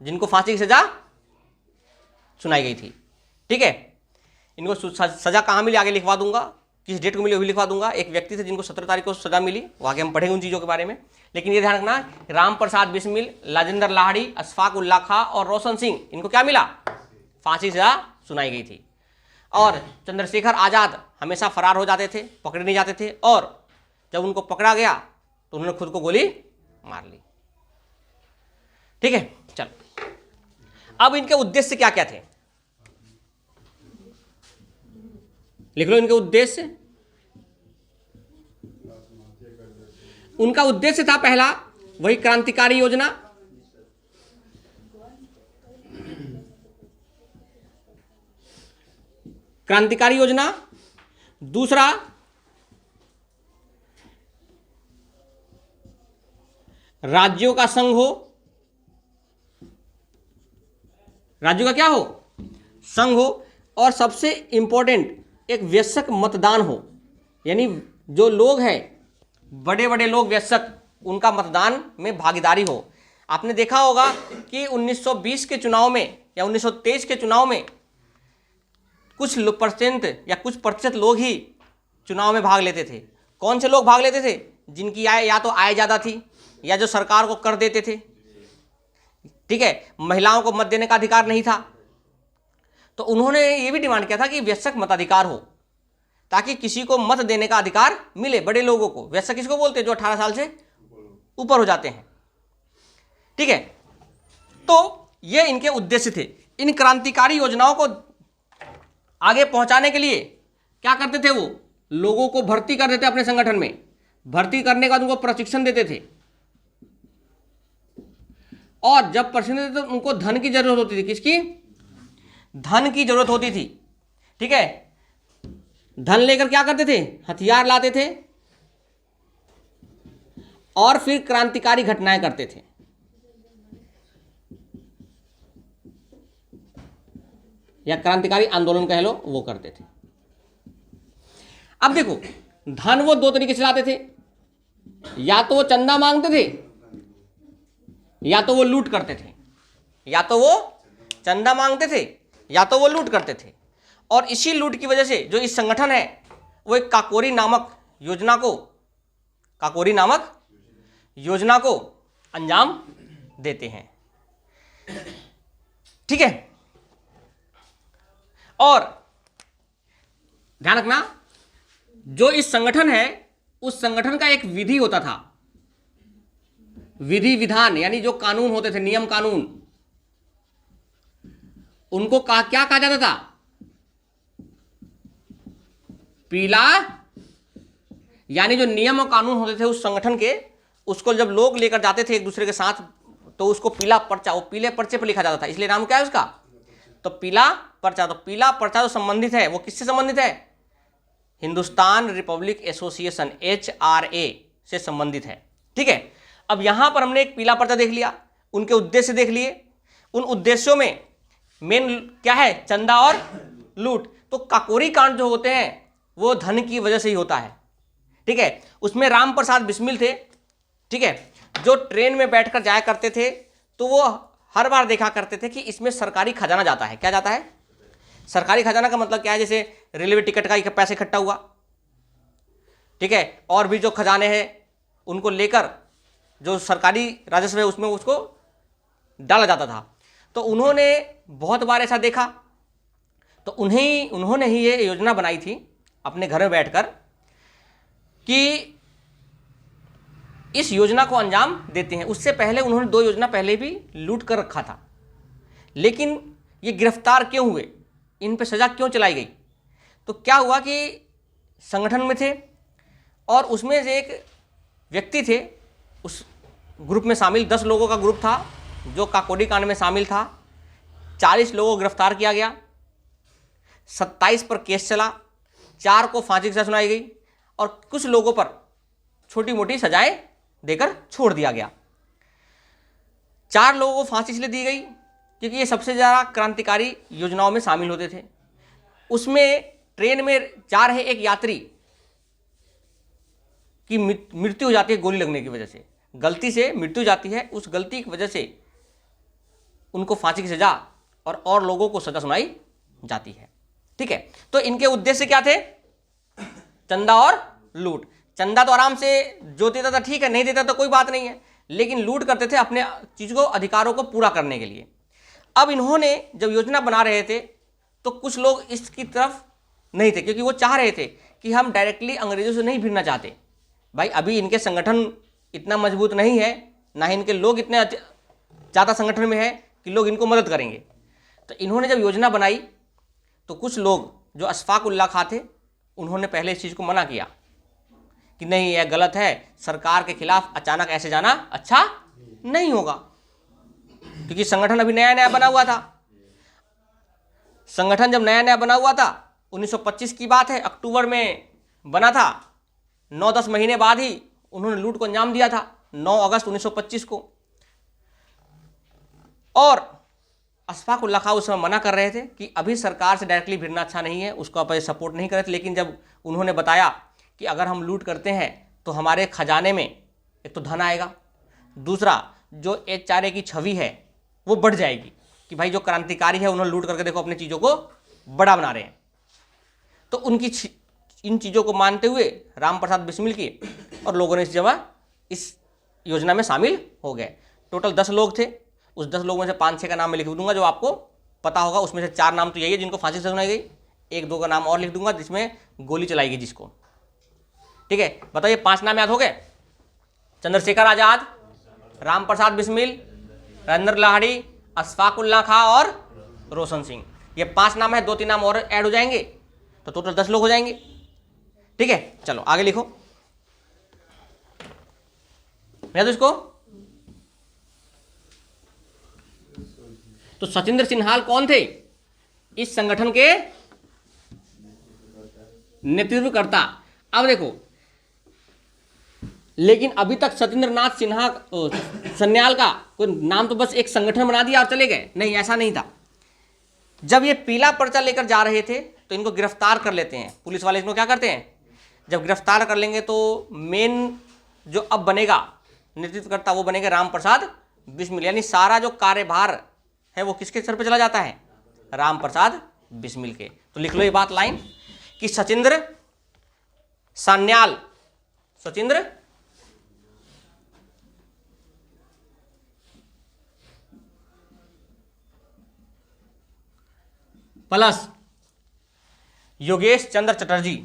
जिनको फांसी की सजा सुनाई गई थी, ठीक है। इनको सजा कहाँ मिली आगे लिखवा दूंगा, किस डेट को मिली वो भी लिखवा दूंगा। एक व्यक्ति थे जिनको 17 तारीख को सजा मिली, वो आगे हम पढ़ेंगे उन चीज़ों के बारे में। लेकिन ये ध्यान रखना, राम प्रसाद बिस्मिल, राजेंद्र लाहिड़ी, अशफाक उल्ला खां और रोशन सिंह, इनको क्या मिला, फांसी सजा सुनाई गई थी। और चंद्रशेखर आज़ाद हमेशा फरार हो जाते थे, पकड़े नहीं जाते थे, और जब उनको पकड़ा गया तो उन्होंने खुद को गोली मार ली। ठीक है, चल अब इनके उद्देश्य क्या क्या थे, लिख लो इनके उद्देश्य। उनका उद्देश्य था पहला वही क्रांतिकारी योजना, क्रांतिकारी योजना। दूसरा राज्यों का संघ हो, राज्यों का क्या हो, संघ हो। और सबसे इंपॉर्टेंट एक वयस्क मतदान हो, यानी जो लोग हैं बड़े बड़े लोग वयस्क, उनका मतदान में भागीदारी हो। आपने देखा होगा कि 1920 के चुनाव में या 1923 के चुनाव में कुछ परसेंट या कुछ प्रतिशत लोग ही चुनाव में भाग लेते थे। कौन से लोग भाग लेते थे, जिनकी आय या तो आय ज़्यादा थी या जो सरकार को कर देते थे। ठीक है, महिलाओं को मत देने का अधिकार नहीं था, तो उन्होंने ये भी डिमांड किया था कि वयस्क मताधिकार हो, ताकि किसी को मत देने का अधिकार मिले, बड़े लोगों को। वयस्क किसको बोलते हैं, जो 18 साल से ऊपर हो जाते हैं। ठीक है, तो ये इनके उद्देश्य थे। इन क्रांतिकारी योजनाओं को आगे पहुंचाने के लिए क्या करते थे, वो लोगों को भर्ती कर देते अपने संगठन में। भर्ती करने के बाद उनको प्रशिक्षण देते थे, और जब प्रशिक्षण देते तो उनको धन की जरूरत होती थी। किसकी, धन की जरूरत होती थी। ठीक है, धन लेकर क्या करते थे, हथियार लाते थे और फिर क्रांतिकारी घटनाएं करते थे। या क्रांतिकारी आंदोलन कह लो, वो करते थे। अब देखो, धन वो दो तरीके से लाते थे, या तो वो चंदा मांगते थे या तो वो लूट करते थे। या तो वो चंदा मांगते थे या तो वो लूट करते थे। और इसी लूट की वजह से जो इस संगठन है वो एक काकोरी नामक योजना को अंजाम देते हैं। ठीक है, और ध्यान रखना, जो इस संगठन है उस संगठन का एक विधि होता था, विधि विधान, यानी जो कानून होते थे, नियम कानून, उनको क्या कहा जाता था, पीला। यानी जो नियम और कानून होते थे उस संगठन के, उसको जब लोग लेकर जाते थे एक दूसरे के साथ, तो उसको पीला पर्चा, वो पीले पर्चे पर लिखा जाता था, इसलिए नाम क्या है उसका, तो पीला पर्चा। तो पीला पर्चा जो संबंधित है वो किससे संबंधित है, हिंदुस्तान रिपब्लिक एसोसिएशन HRA से संबंधित है। ठीक है, अब यहां पर हमने एक पीला पर्चा देख लिया, उनके उद्देश्य देख लिए। उन उद्देश्यों में मेन क्या है, चंदा और लूट। तो काकोरी कांड जो होते हैं वो धन की वजह से ही होता है। ठीक है, उसमें राम प्रसाद बिस्मिल थे। ठीक है, जो ट्रेन में बैठकर जाया करते थे, तो वो हर बार देखा करते थे कि इसमें सरकारी खजाना जाता है। क्या जाता है, सरकारी खजाना का मतलब क्या है, जैसे रेलवे टिकट का पैसे इकट्ठा हुआ। ठीक है, और भी जो खजाने हैं उनको लेकर जो सरकारी राजस्व है उसमें उसको डाला जाता था। तो उन्होंने बहुत बार ऐसा देखा, तो उन्होंने ही ये योजना बनाई थी अपने घर में बैठकर कि इस योजना को अंजाम देते हैं। उससे पहले उन्होंने 2 योजना पहले भी लूट कर रखा था, लेकिन ये गिरफ्तार क्यों हुए, इन पे सज़ा क्यों चलाई गई। तो क्या हुआ कि संगठन में थे और उसमें से एक व्यक्ति थे, उस ग्रुप में शामिल 10 लोगों का ग्रुप था जो काकोरी कांड में शामिल था। 40 लोगों को गिरफ्तार किया गया, 27 पर केस चला, 4 को फांसी की सजा सुनाई गई और कुछ लोगों पर छोटी मोटी सजाएं देकर छोड़ दिया गया। 4 लोगों को फांसी इसलिए दी गई क्योंकि ये सबसे ज़्यादा क्रांतिकारी योजनाओं में शामिल होते थे। उसमें ट्रेन में जा रहे एक यात्री की मृत्यु हो जाती है गोली लगने की वजह से, गलती से मृत्यु जाती है, उस गलती की वजह से उनको फांसी की सजा और लोगों को सजा सुनाई जाती है। ठीक है। तो इनके उद्देश्य क्या थे? चंदा और लूट। चंदा तो आराम से जो देता था ठीक है, नहीं देता तो कोई बात नहीं है, लेकिन लूट करते थे अपने चीज को, अधिकारों को पूरा करने के लिए। अब इन्होंने जब योजना बना रहे थे तो कुछ लोग इसकी तरफ नहीं थे, क्योंकि वो चाह रहे थे कि हम डायरेक्टली अंग्रेजों से नहीं भिड़ना चाहते। भाई अभी इनके संगठन इतना मजबूत नहीं है, ना ही इनके लोग इतने ज़्यादा संगठन में है कि लोग इनको मदद करेंगे। तो इन्होंने जब योजना बनाई तो कुछ लोग जो अशफाक उल्लाह खां थे, उन्होंने पहले इस चीज़ को मना किया कि नहीं, यह गलत है, सरकार के खिलाफ अचानक ऐसे जाना अच्छा नहीं होगा, क्योंकि संगठन अभी नया नया बना हुआ था। संगठन जब नया नया बना हुआ था, 1925 की बात है, अक्टूबर में बना था, 9-10 महीने बाद ही उन्होंने लूट को अंजाम दिया था, 9 अगस्त 1925 को। और अशफाक उल्लाह खां उस समय मना कर रहे थे कि अभी सरकार से डायरेक्टली भिड़ना अच्छा नहीं है, उसको आप सपोर्ट नहीं कर रहे थे। लेकिन जब उन्होंने बताया कि अगर हम लूट करते हैं तो हमारे खजाने में एक तो धन आएगा, दूसरा जो HRA की छवि है वो बढ़ जाएगी कि भाई जो क्रांतिकारी है उन्होंने लूट करके देखो अपनी चीज़ों को बड़ा बना रहे हैं। तो उनकी इन चीज़ों को मानते हुए राम प्रसाद बिस्मिल की और लोगों ने इस योजना में शामिल हो गए। टोटल 10 लोग थे, उस 10 लोगों में से 5-6 का नाम मैं लिख दूंगा जो आपको पता होगा। उसमें से 4 नाम तो यही है जिनको फांसी से सुनाई गई, 1-2 का नाम और लिख दूंगा जिसमें गोली चलाई गई जिसको, ठीक है। बताइए 5 नाम याद हो गए? चंद्रशेखर आजाद, राम प्रसाद बिस्मिल, राजेंद्र लाहिड़ी, अशफाक उल्लाह खां और रोशन सिंह। ये 5 नाम है, 2-3 नाम और ऐड हो जाएंगे तो टोटल 10 लोग हो जाएंगे, ठीक है। चलो आगे लिखो याद तो इसको। तो सचिंद्र सिन्हाल कौन थे? इस संगठन के नेतृत्वकर्ता। अब देखो, लेकिन अभी तक सचिंद्र नाथ सिन्हा सन्याल का कोई नाम तो बस एक संगठन बना दिया और चले गए, नहीं ऐसा नहीं था। जब ये पीला पर्चा लेकर जा रहे थे तो इनको गिरफ्तार कर लेते हैं पुलिस वाले। इनको क्या करते हैं, जब गिरफ्तार कर लेंगे तो मेन जो अब बनेगा नेतृत्वकर्ता वो बनेगा राम प्रसाद बिस्मिल, यानी सारा जो कार्यभार है वो किसके सर पे चला जाता है? राम प्रसाद बिस्मिल के। तो लिख लो ये बात लाइन कि सचिंद्र सान्याल, सचिंद्र प्लस योगेश चंद्र चटर्जी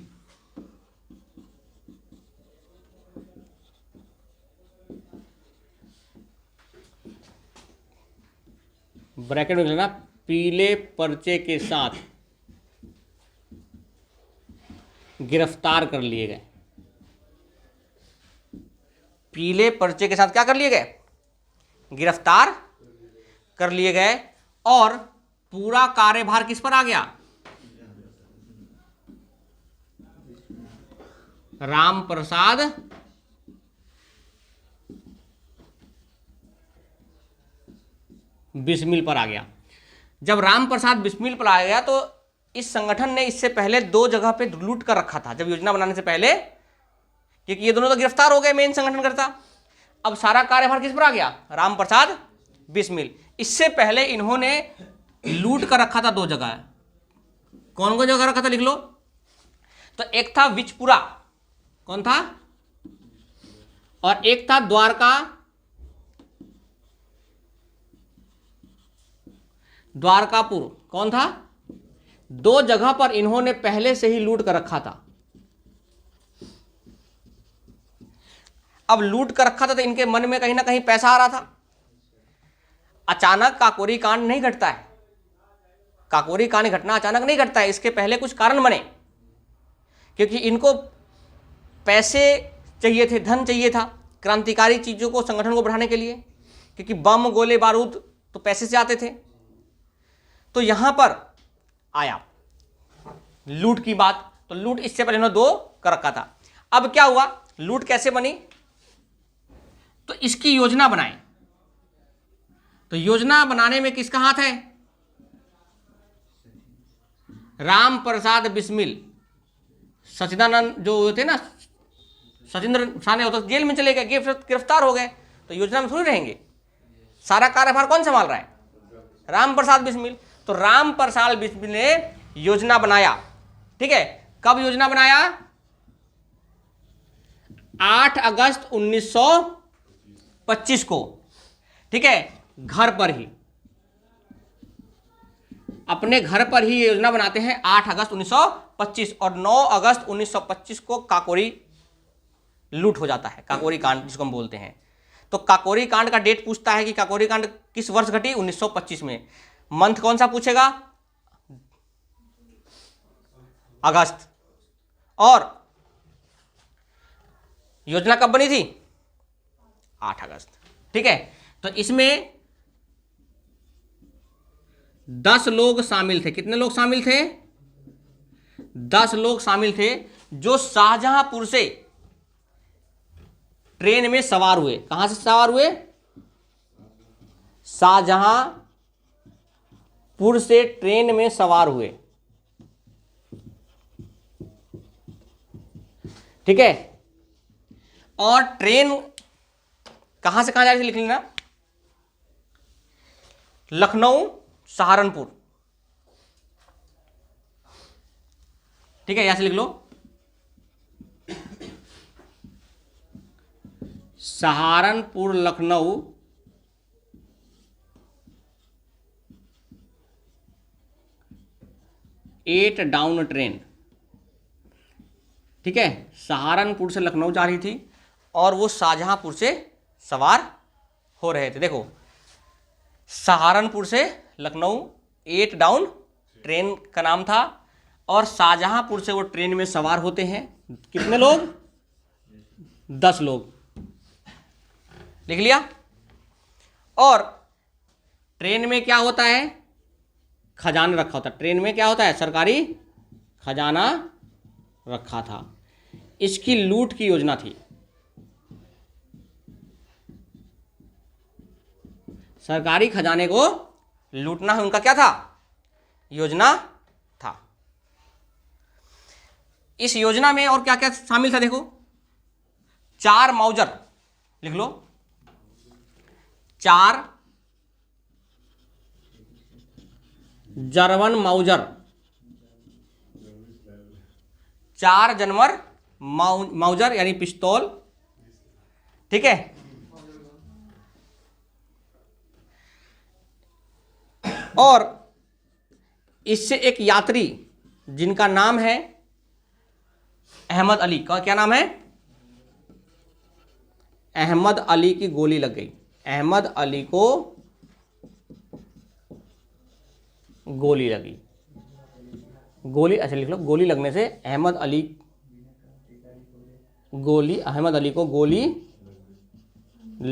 ब्रैकेट में लेना, पीले पर्चे के साथ गिरफ्तार कर लिए गए। पीले पर्चे के साथ क्या कर लिए गए? गिरफ्तार कर लिए गए। और पूरा कार्यभार किस पर आ गया? राम प्रसाद बिस्मिल पर आ गया। जब राम प्रसाद बिस्मिल पर आ गया तो इस संगठन ने इससे पहले 2 जगह पे लूट कर रखा था, जब योजना बनाने से पहले, क्योंकि ये दोनों तो गिरफ्तार हो गए मेन संगठनकर्ता। अब सारा कार्यभार किस पर आ गया? राम प्रसाद बिस्मिल। इससे पहले इन्होंने लूट कर रखा था 2 जगह। कौन कौन जगह रखा था लिख लो। तो एक था विजपुरा, कौन था? और एक था द्वारकापुर, कौन था? 2 जगह पर इन्होंने पहले से ही लूट कर रखा था। अब लूट कर रखा था तो इनके मन में कहीं ना कहीं पैसा आ रहा था। अचानक काकोरी कांड नहीं घटता है, काकोरी कांड घटना अचानक नहीं घटता है, इसके पहले कुछ कारण बने, क्योंकि इनको पैसे चाहिए थे, धन चाहिए था क्रांतिकारी चीज़ों को, संगठन को बढ़ाने के लिए, क्योंकि बम गोले बारूद तो पैसे से आते थे। तो यहां पर आया लूट की बात। तो लूट इससे पहले इन्होंने 2 कर रखा था। अब क्या हुआ, लूट कैसे बनी? तो इसकी योजना बनाए। तो योजना बनाने में किसका हाथ है? राम प्रसाद बिस्मिल। सचिदानंद जो थे ना, सचिंद्र साने, तो जेल में चले गए, गिरफ्तार हो गए, तो योजना में थोड़ी रहेंगे। सारा कार्यभार कौन संभाल रहा है? राम प्रसाद बिस्मिल। तो राम प्रसाद बिस्मिल ने योजना बनाया। ठीक है, कब योजना बनाया? 8 अगस्त 1925 को। ठीक है, घर पर ही, अपने घर पर ही ये योजना बनाते हैं 8 अगस्त 1925, और 9 अगस्त 1925 को काकोरी लूट हो जाता है, काकोरी कांड जिसको हम बोलते हैं। तो काकोरी कांड का डेट पूछता है कि काकोरी कांड किस वर्ष घटी? 1925 में। मंथ कौन सा पूछेगा? अगस्त। और योजना कब बनी थी? 8 अगस्त। ठीक है, तो इसमें 10 लोग शामिल थे। कितने लोग शामिल थे? 10 लोग शामिल थे, जो शाहजहांपुर से ट्रेन में सवार हुए। कहां से सवार हुए? शाहजहांपुर से ट्रेन में सवार हुए। ठीक है, और ट्रेन कहां से कहां जा रही थी लिख लेना, लखनऊ सहारनपुर। ठीक है, यहां से लिख लो, सहारनपुर लखनऊ 8 डाउन ट्रेन। ठीक है, सहारनपुर से लखनऊ जा रही थी और वो शाहजहांपुर से सवार हो रहे थे। देखो, सहारनपुर से लखनऊ 8 डाउन ट्रेन का नाम था, और शाहजहांपुर से वो ट्रेन में सवार होते हैं। कितने लोग? 10 लोग। लिख लिया। और ट्रेन में क्या होता है? खजाना रखा होता है। ट्रेन में क्या होता है? सरकारी खजाना रखा था। इसकी लूट की योजना थी। सरकारी खजाने को लूटना है, उनका क्या था? योजना था। इस योजना में और क्या क्या शामिल था? देखो, 4 मौजर लिख लो, 4 जर्मन मौजर, 4 जनवर मौजर यानी पिस्तौल। ठीक है, और इससे एक यात्री जिनका नाम है अहमद अली का, क्या नाम है? अहमद अली की गोली लग गई। अहमद अली को गोली लगी। गोली, अच्छा लिख लो, गोली लगने से अहमद अली को गोली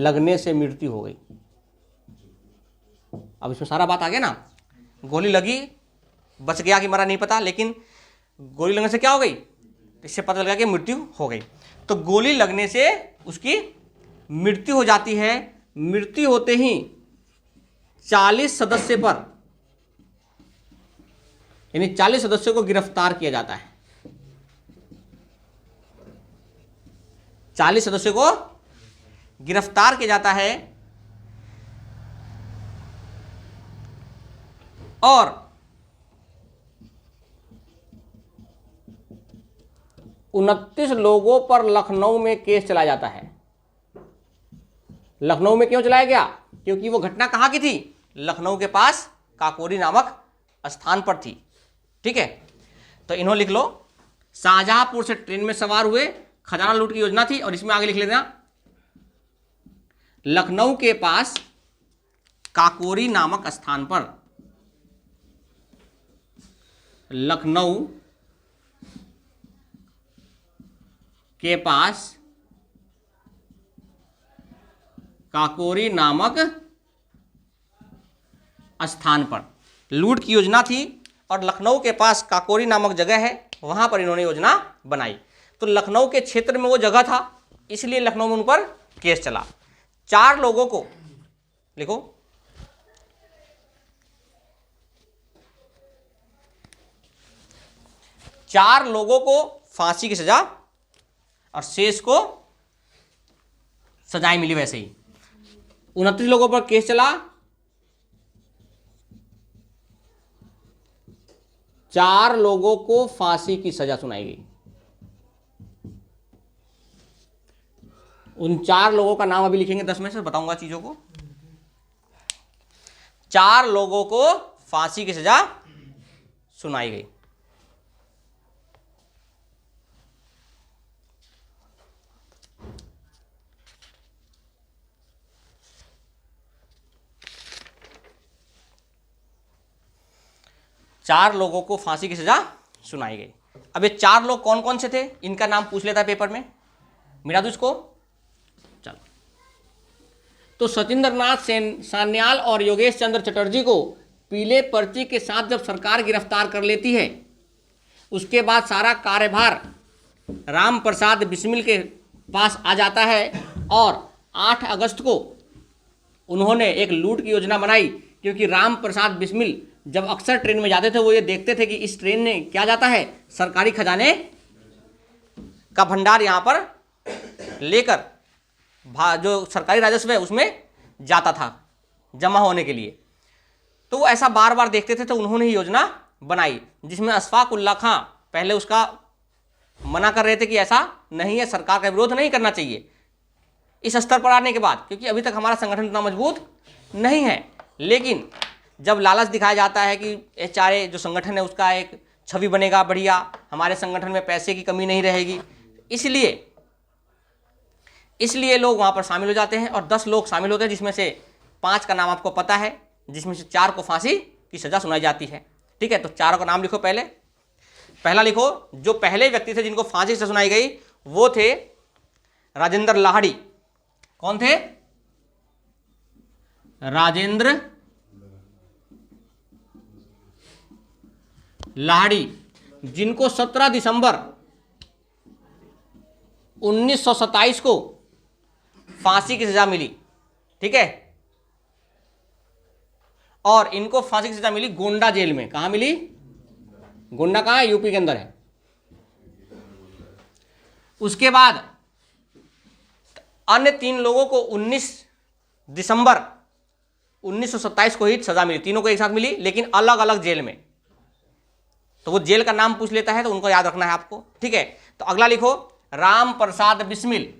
लगने से मृत्यु हो गई। अब इसमें सारा बात आ गया ना, गोली लगी, बच गया कि मरा नहीं पता, लेकिन गोली लगने से क्या हो गई? इससे पता लगा कि मृत्यु हो गई। तो गोली लगने से उसकी मृत्यु हो जाती है। मृत्यु होते ही 40 सदस्य पर, यानी 40 सदस्यों को गिरफ्तार किया जाता है। 40 सदस्यों को गिरफ्तार किया जाता है, और 29 लोगों पर लखनऊ में केस चलाया जाता है। लखनऊ में क्यों चलाया गया? क्योंकि वो घटना कहां की थी? लखनऊ के पास काकोरी नामक स्थान पर थी। ठीक है, तो इन्हों लिख लो, शाहजहांपुर से ट्रेन में सवार हुए, खजाना लूट की योजना थी, और इसमें आगे लिख लेना, लखनऊ के पास काकोरी नामक स्थान पर, लखनऊ के पास काकोरी नामक स्थान पर लूट की योजना थी, और लखनऊ के पास काकोरी नामक जगह है, वहां पर इन्होंने योजना बनाई। तो लखनऊ के क्षेत्र में वो जगह था, इसलिए लखनऊ में उन पर केस चला। 4 लोगों को लिखो, 4 लोगों को फांसी की सजा और शेष को सजाएं मिली। वैसे ही 29 लोगों पर केस चला, 4 लोगों को फांसी की सजा सुनाई गई। उन 4 लोगों का नाम अभी लिखेंगे, 10 में से बताऊंगा चीजों को। 4 लोगों को फांसी की सजा सुनाई गई। चार लोगों को फांसी की सजा सुनाई गई। अब ये 4 लोग कौन कौन से थे, इनका नाम पूछ लेता है पेपर में, मिला दो इसको। चलो, तो सचिंद्र नाथ सान्याल और योगेश चंद्र चटर्जी को पीले पर्ची के साथ जब सरकार गिरफ्तार कर लेती है, उसके बाद सारा कार्यभार राम प्रसाद बिस्मिल के पास आ जाता है और 8 अगस्त को उन्होंने एक लूट की योजना बनाई, क्योंकि राम प्रसाद बिस्मिल जब अक्सर ट्रेन में जाते थे वो ये देखते थे कि इस ट्रेन में क्या जाता है, सरकारी खजाने का भंडार यहाँ पर लेकर जो सरकारी राजस्व है उसमें जाता था जमा होने के लिए। तो वो ऐसा बार बार देखते थे, तो उन्होंने ही योजना बनाई, जिसमें अशफाक उल्ला खां पहले उसका मना कर रहे थे कि ऐसा नहीं है, सरकार का विरोध नहीं करना चाहिए इस स्तर पर आने के बाद, क्योंकि अभी तक हमारा संगठन इतना मजबूत नहीं है। लेकिन जब लालच दिखाया जाता है कि HRA जो संगठन है उसका एक छवि बनेगा बढ़िया, हमारे संगठन में पैसे की कमी नहीं रहेगी, इसलिए लोग वहाँ पर शामिल हो जाते हैं और 10 लोग शामिल होते हैं, जिसमें से 5 का नाम आपको पता है, जिसमें से 4 को फांसी की सज़ा सुनाई जाती है। ठीक है, तो 4 का नाम लिखो। पहला लिखो, जो पहले व्यक्ति थे जिनको फांसी से सुनाई गई वो थे राजेंद्र लाहड़ी। कौन थे? राजेंद्र लाहड़ी, जिनको 17 दिसंबर 1927 को फांसी की सजा मिली। ठीक है, और इनको फांसी की सजा मिली गोंडा जेल में। कहां मिली? गोंडा कहां है? यूपी के अंदर है। उसके बाद अन्य 3 लोगों को 19 दिसंबर 1927 को ही सजा मिली, तीनों को एक साथ मिली, लेकिन अलग अलग जेल में। तो वो जेल का नाम पूछ लेता है, तो उनको याद रखना है आपको। ठीक है, तो अगला लिखो, राम प्रसाद बिस्मिल।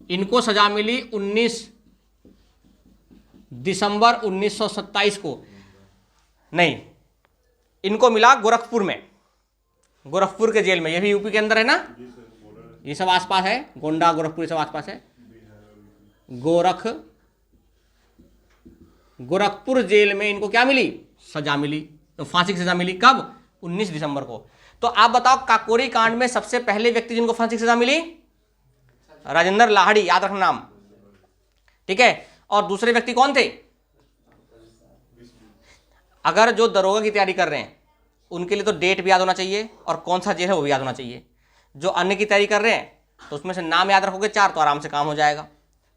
इनको सजा मिली 19 दिसंबर 1927 को। नहीं, इनको मिला गोरखपुर में, गोरखपुर के जेल में। ये भी यूपी के अंदर है ना, ये सब आसपास है, गोंडा गोरखपुर ये सब आसपास है। गोरखपुर जेल में इनको क्या मिली? सजा मिली। तो फांसी की सजा मिली कब? 19 दिसंबर को। तो आप बताओ, काकोरी कांड में सबसे पहले व्यक्ति जिनको फांसी की सजा मिली? राजेंद्र लाहड़ी, याद रखना नाम। ठीक है, और दूसरे व्यक्ति कौन थे? अगर जो दरोगा की तैयारी कर रहे हैं उनके लिए तो डेट भी याद होना चाहिए और कौन सा जेल है वो भी याद होना चाहिए। जो अन्य की तैयारी कर रहे हैं तो उसमें से नाम याद रखोगे 4 तो आराम से काम हो जाएगा।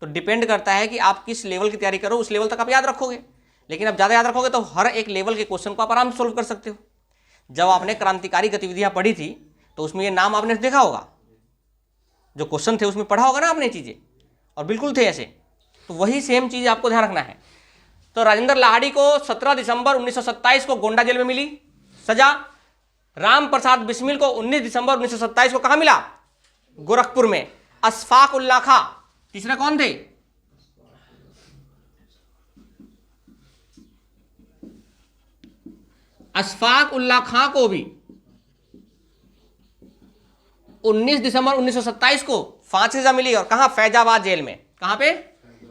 तो डिपेंड करता है कि आप किस लेवल की तैयारी करो, उस लेवल तक आप याद रखोगे। लेकिन आप ज़्यादा याद रखोगे तो हर एक लेवल के क्वेश्चन को आप आराम से सोल्व कर सकते हो। जब आपने क्रांतिकारी गतिविधियां पढ़ी थी तो उसमें ये नाम आपने देखा होगा, जो क्वेश्चन थे उसमें पढ़ा होगा ना आपने चीज़ें, और बिल्कुल थे ऐसे। तो वही सेम चीज़ आपको ध्यान रखना है। तो राजेंद्र लाहड़ी को 17 दिसंबर 1927 को गोंडा जेल में मिली सजा। राम प्रसाद बिस्मिल को 19 दिसंबर 1927 को कहाँ मिला? गोरखपुर में। अशफाक उल्ला खां, तीसरा कौन थे? अशफाक उल्ला खां को भी 19 दिसंबर 1927 को फांसी सजा मिली। और कहां? फैजाबाद जेल में। कहां पे?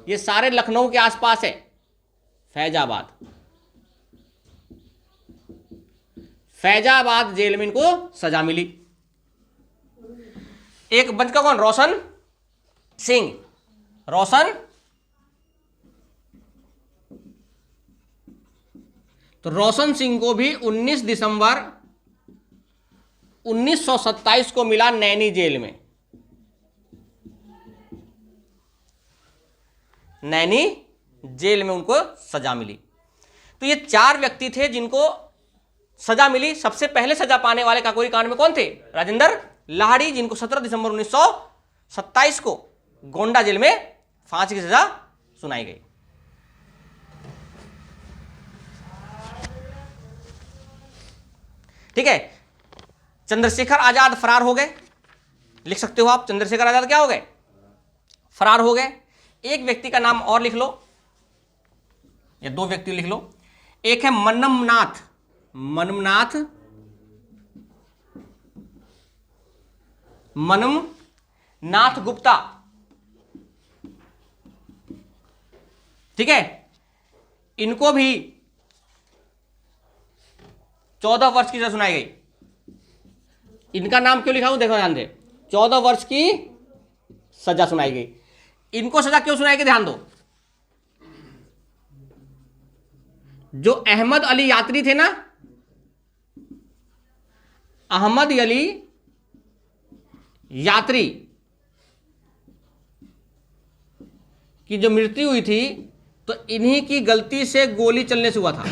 ये सारे लखनऊ के आसपास है, फैजाबाद जेल में इनको सजा मिली। एक बच का कौन? रोशन सिंह। तो रोशन सिंह को भी 19 दिसंबर 1927 को मिला नैनी जेल में। नैनी जेल में उनको सजा मिली। तो ये 4 व्यक्ति थे जिनको सजा मिली। सबसे पहले सजा पाने वाले काकोरी कांड में कौन थे? राजेंद्र लाहड़ी, जिनको 17 दिसंबर 1927 को गोंडा जेल में फांसी की सजा सुनाई गई। ठीक है। चंद्रशेखर आजाद फरार हो गए, लिख सकते हो आप, चंद्रशेखर आजाद क्या हो गए, फरार हो गए। एक व्यक्ति का नाम और लिख लो, या दो व्यक्ति लिख लो। एक है मन्नमनाथ, मन्नमनाथ, मन्नमनाथ गुप्ता, ठीक है। इनको भी 14 वर्ष की सजा सुनाई गई। इनका नाम क्यों लिखा हूं, देखो ध्यान दे, 14 वर्ष की सजा सुनाई गई। इनको सजा क्यों सुनाई गई, ध्यान दो। जो अहमद अली यात्री थे ना, अहमद अली यात्री की जो मृत्यु हुई थी, तो इन्हीं की गलती से गोली चलने से हुआ था।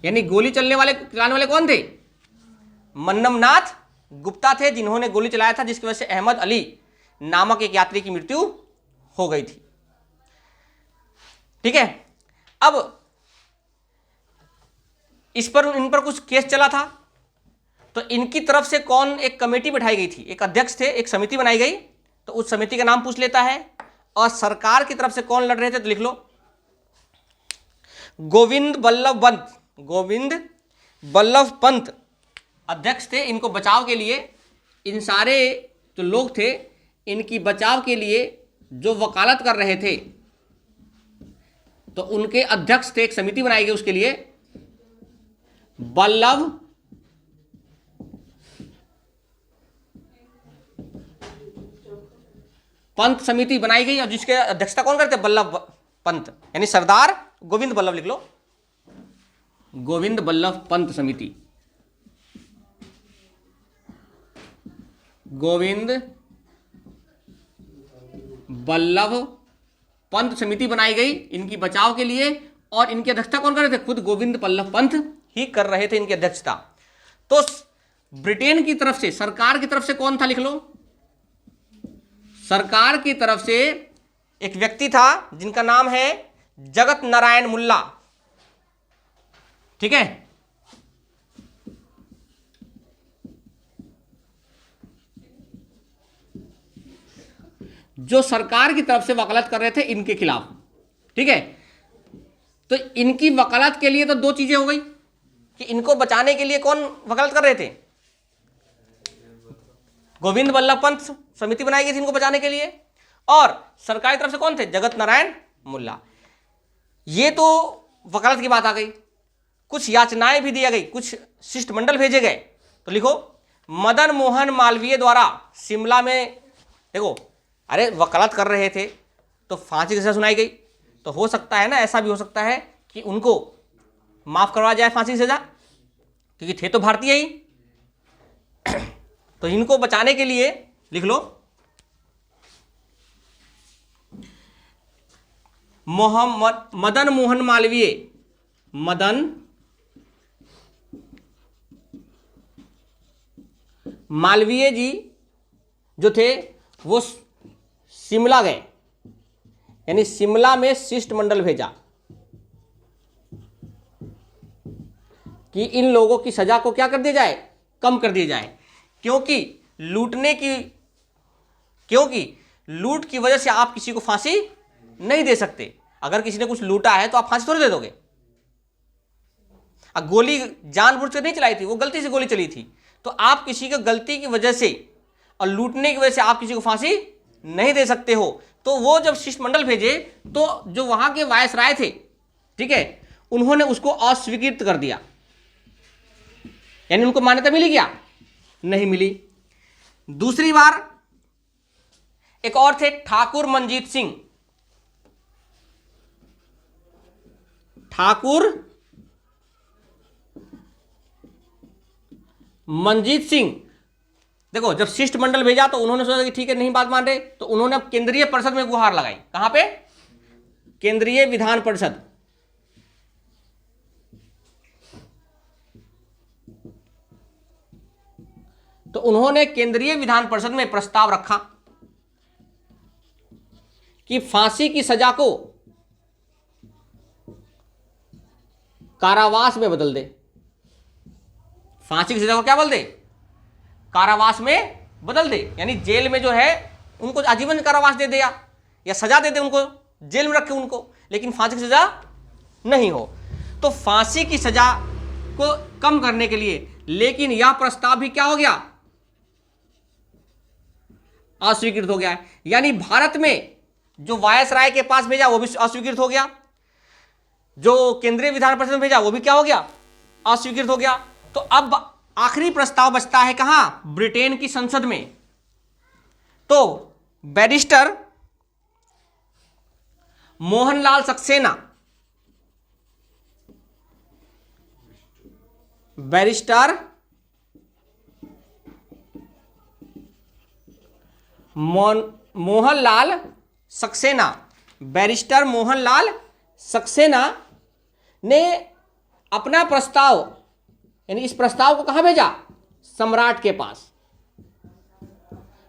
यानी गोली चलाने वाले कौन थे, मन्नमनाथ गुप्ता थे, जिन्होंने गोली चलाया था, जिसकी वजह से अहमद अली नामक एक यात्री की मृत्यु हो गई थी, ठीक है। अब इन पर कुछ केस चला था, तो इनकी तरफ से कौन, एक कमेटी बैठाई गई थी, एक अध्यक्ष थे, एक समिति बनाई गई, तो उस समिति का नाम पूछ लेता है। और सरकार की तरफ से कौन लड़ रहे थे, तो लिख लो, गोविंद बल्लभ पंत, गोविंद बल्लभ पंत अध्यक्ष थे। इनको बचाव के लिए, इन सारे जो लोग थे, इनकी बचाव के लिए जो वकालत कर रहे थे, तो उनके अध्यक्ष थे, एक समिति बनाई गई उसके लिए, बल्लभ पंत समिति बनाई गई, और जिसके अध्यक्षता कौन करते, बल्लभ पंत, यानी सरदार गोविंद बल्लभ, लिख लो, गोविंद बल्लभ पंत समिति, गोविंद बल्लभ पंत समिति बनाई गई इनकी बचाव के लिए। और इनकी अध्यक्षता कौन कर रहे थे, खुद गोविंद बल्लभ पंत ही कर रहे थे इनकी अध्यक्षता। तो ब्रिटेन की तरफ से, सरकार की तरफ से कौन था, लिख लो, सरकार की तरफ से एक व्यक्ति था जिनका नाम है जगत नारायण मुल्ला, ठीक है। जो सरकार की तरफ से वकालत कर रहे थे इनके खिलाफ, ठीक है। तो इनकी वकालत के लिए तो दो चीजें हो गई, कि इनको बचाने के लिए कौन वकालत कर रहे थे, गोविंद बल्लभ पंत समिति बनाई गई थी इनको बचाने के लिए, और सरकार की तरफ से कौन थे, जगत नारायण मुल्ला। ये तो वकालत की बात आ गई। कुछ याचनाएं भी दी गई, कुछ शिष्टमंडल भेजे गए। तो लिखो, मदन मोहन मालवीय द्वारा शिमला में, देखो, अरे वकालत कर रहे थे तो फांसी की सजा सुनाई गई, तो हो सकता है ना, ऐसा भी हो सकता है कि उनको माफ करवा जाए फांसी की सजा, क्योंकि थे तो भारतीय ही। तो इनको बचाने के लिए लिख लो, मदन मोहन मालवीय, मदन मालवीय जी जो थे वो शिमला गए, यानी शिमला में शिष्टमंडल भेजा कि इन लोगों की सजा को क्या कर दिया जाए, कम कर दिया जाए, क्योंकि लूट की वजह से आप किसी को फांसी नहीं दे सकते। अगर किसी ने कुछ लूटा है तो आप फांसी थोड़ी दे दोगे। अब गोली जानबूझ कर नहीं चलाई थी, वो गलती से गोली चली थी, तो आप किसी को गलती की वजह से और लूटने की वजह से आप किसी को फांसी नहीं दे सकते हो। तो वो जब शिष्टमंडल भेजे तो जो वहां के वायसराय थे, ठीक है, उन्होंने उसको अस्वीकृत कर दिया, यानी उनको मान्यता मिली क्या, नहीं मिली। दूसरी बार एक और थे ठाकुर मंजीत सिंह, ठाकुर मंजीत सिंह। देखो, जब शिष्टमंडल भेजा तो उन्होंने सोचा कि ठीक है, नहीं बात मान रहे, तो उन्होंने अब केंद्रीय परिषद में गुहार लगाई। कहां पे, केंद्रीय विधान परिषद। तो उन्होंने केंद्रीय विधान परिषद में प्रस्ताव रखा कि फांसी की सजा को कारावास में बदल दे। फांसी की सजा को क्या बोल दे, कारावास में बदल दे, यानी जेल में जो है उनको आजीवन कारावास दे दे या सजा दे दे, उनको जेल में रखे उनको, लेकिन फांसी की सजा नहीं हो। तो फांसी की सजा को कम करने के लिए, लेकिन यह प्रस्ताव भी क्या हो गया, अस्वीकृत हो गया है। यानी भारत में जो वायसराय के पास भेजा वो भी अस्वीकृत हो गया, जो केंद्रीय विधान परिषद में भेजा वो भी क्या हो गया, अस्वीकृत हो गया। तो अब आखिरी प्रस्ताव बचता है कहां, ब्रिटेन की संसद में। तो barrister Mohanlal Saxena, barrister Mohanlal Saxena, barrister Mohanlal Saxena ने अपना प्रस्ताव, यानी इस प्रस्ताव को कहां भेजा, सम्राट के पास।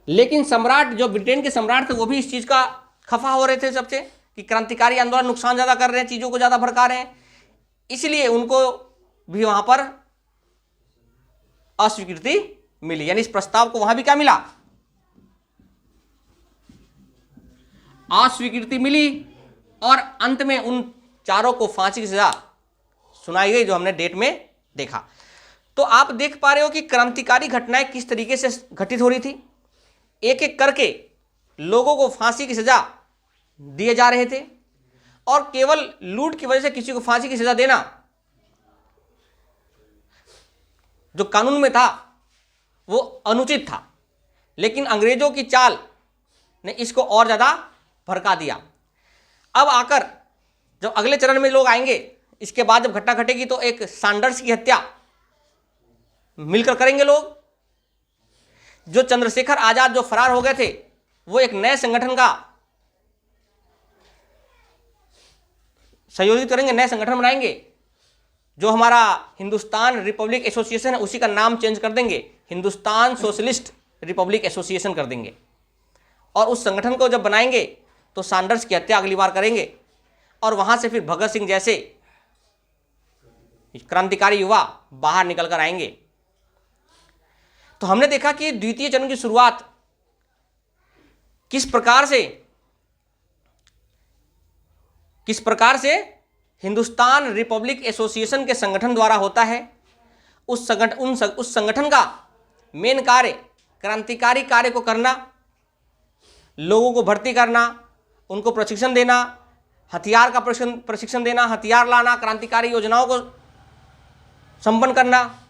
लेकिन सम्राट, जो ब्रिटेन के सम्राट थे, वो भी इस चीज का खफा हो रहे थे सबसे कि क्रांतिकारी आंदोलन नुकसान ज्यादा कर रहे हैं, चीजों को ज्यादा भड़का रहे हैं, इसलिए उनको भी वहां पर अस्वीकृति मिली। यानी इस प्रस्ताव को वहां भी क्या मिला, अस्वीकृति मिली, और अंत में उन चारों को फांसी की सजा सुनाई गई, जो हमने डेट में देखा। तो आप देख पा रहे हो कि क्रांतिकारी घटनाएं किस तरीके से घटित हो रही थी। एक एक करके लोगों को फांसी की सजा दिए जा रहे थे, और केवल लूट की वजह से किसी को फांसी की सजा देना जो कानून में था वो अनुचित था। लेकिन अंग्रेजों की चाल ने इसको और ज्यादा भड़का दिया। अब आकर जब अगले चरण में लोग आएंगे, इसके बाद जब घटना घटेगी, तो एक सैंडर्स की हत्या मिलकर करेंगे लोग। जो चंद्रशेखर आजाद जो फरार हो गए थे, वो एक नए संगठन का संयोजित करेंगे, नए संगठन बनाएंगे। जो हमारा हिंदुस्तान रिपब्लिक एसोसिएशन है, उसी का नाम चेंज कर देंगे, हिंदुस्तान सोशलिस्ट रिपब्लिक एसोसिएशन कर देंगे। और उस संगठन को जब बनाएंगे तो सैंडर्स की हत्या अगली बार करेंगे, और वहां से फिर भगत सिंह जैसे क्रांतिकारी युवा बाहर निकल कर आएंगे। तो हमने देखा कि द्वितीय चरण की शुरुआत किस प्रकार से हिंदुस्तान रिपब्लिक एसोसिएशन के संगठन द्वारा होता है। उस संगठन का मेन कार्य क्रांतिकारी कार्य को करना, लोगों को भर्ती करना, उनको प्रशिक्षण देना, हथियार का प्रशिक्षण देना, हथियार लाना, क्रांतिकारी योजनाओं को संपन्न करना,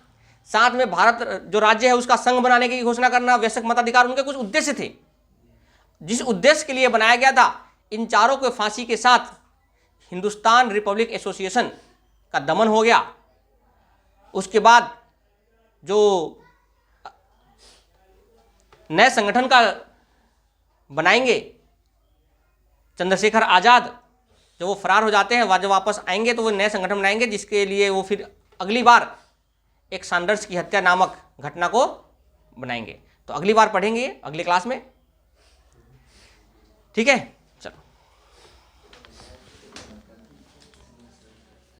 साथ में भारत जो राज्य है उसका संघ बनाने की घोषणा करना, वयस्क मताधिकार, उनके कुछ उद्देश्य थे। जिस उद्देश्य के लिए बनाया गया था, इन चारों को फांसी के साथ हिंदुस्तान रिपब्लिक एसोसिएशन का दमन हो गया। उसके बाद जो नए संगठन का बनाएंगे, चंद्रशेखर आजाद जब वो फरार हो जाते हैं, जब वापस आएंगे तो वो नए संगठन बनाएंगे, जिसके लिए वो फिर अगली बार एक सैंडर्स की हत्या नामक घटना को बनाएंगे। तो अगली बार पढ़ेंगे अगली क्लास में, ठीक है।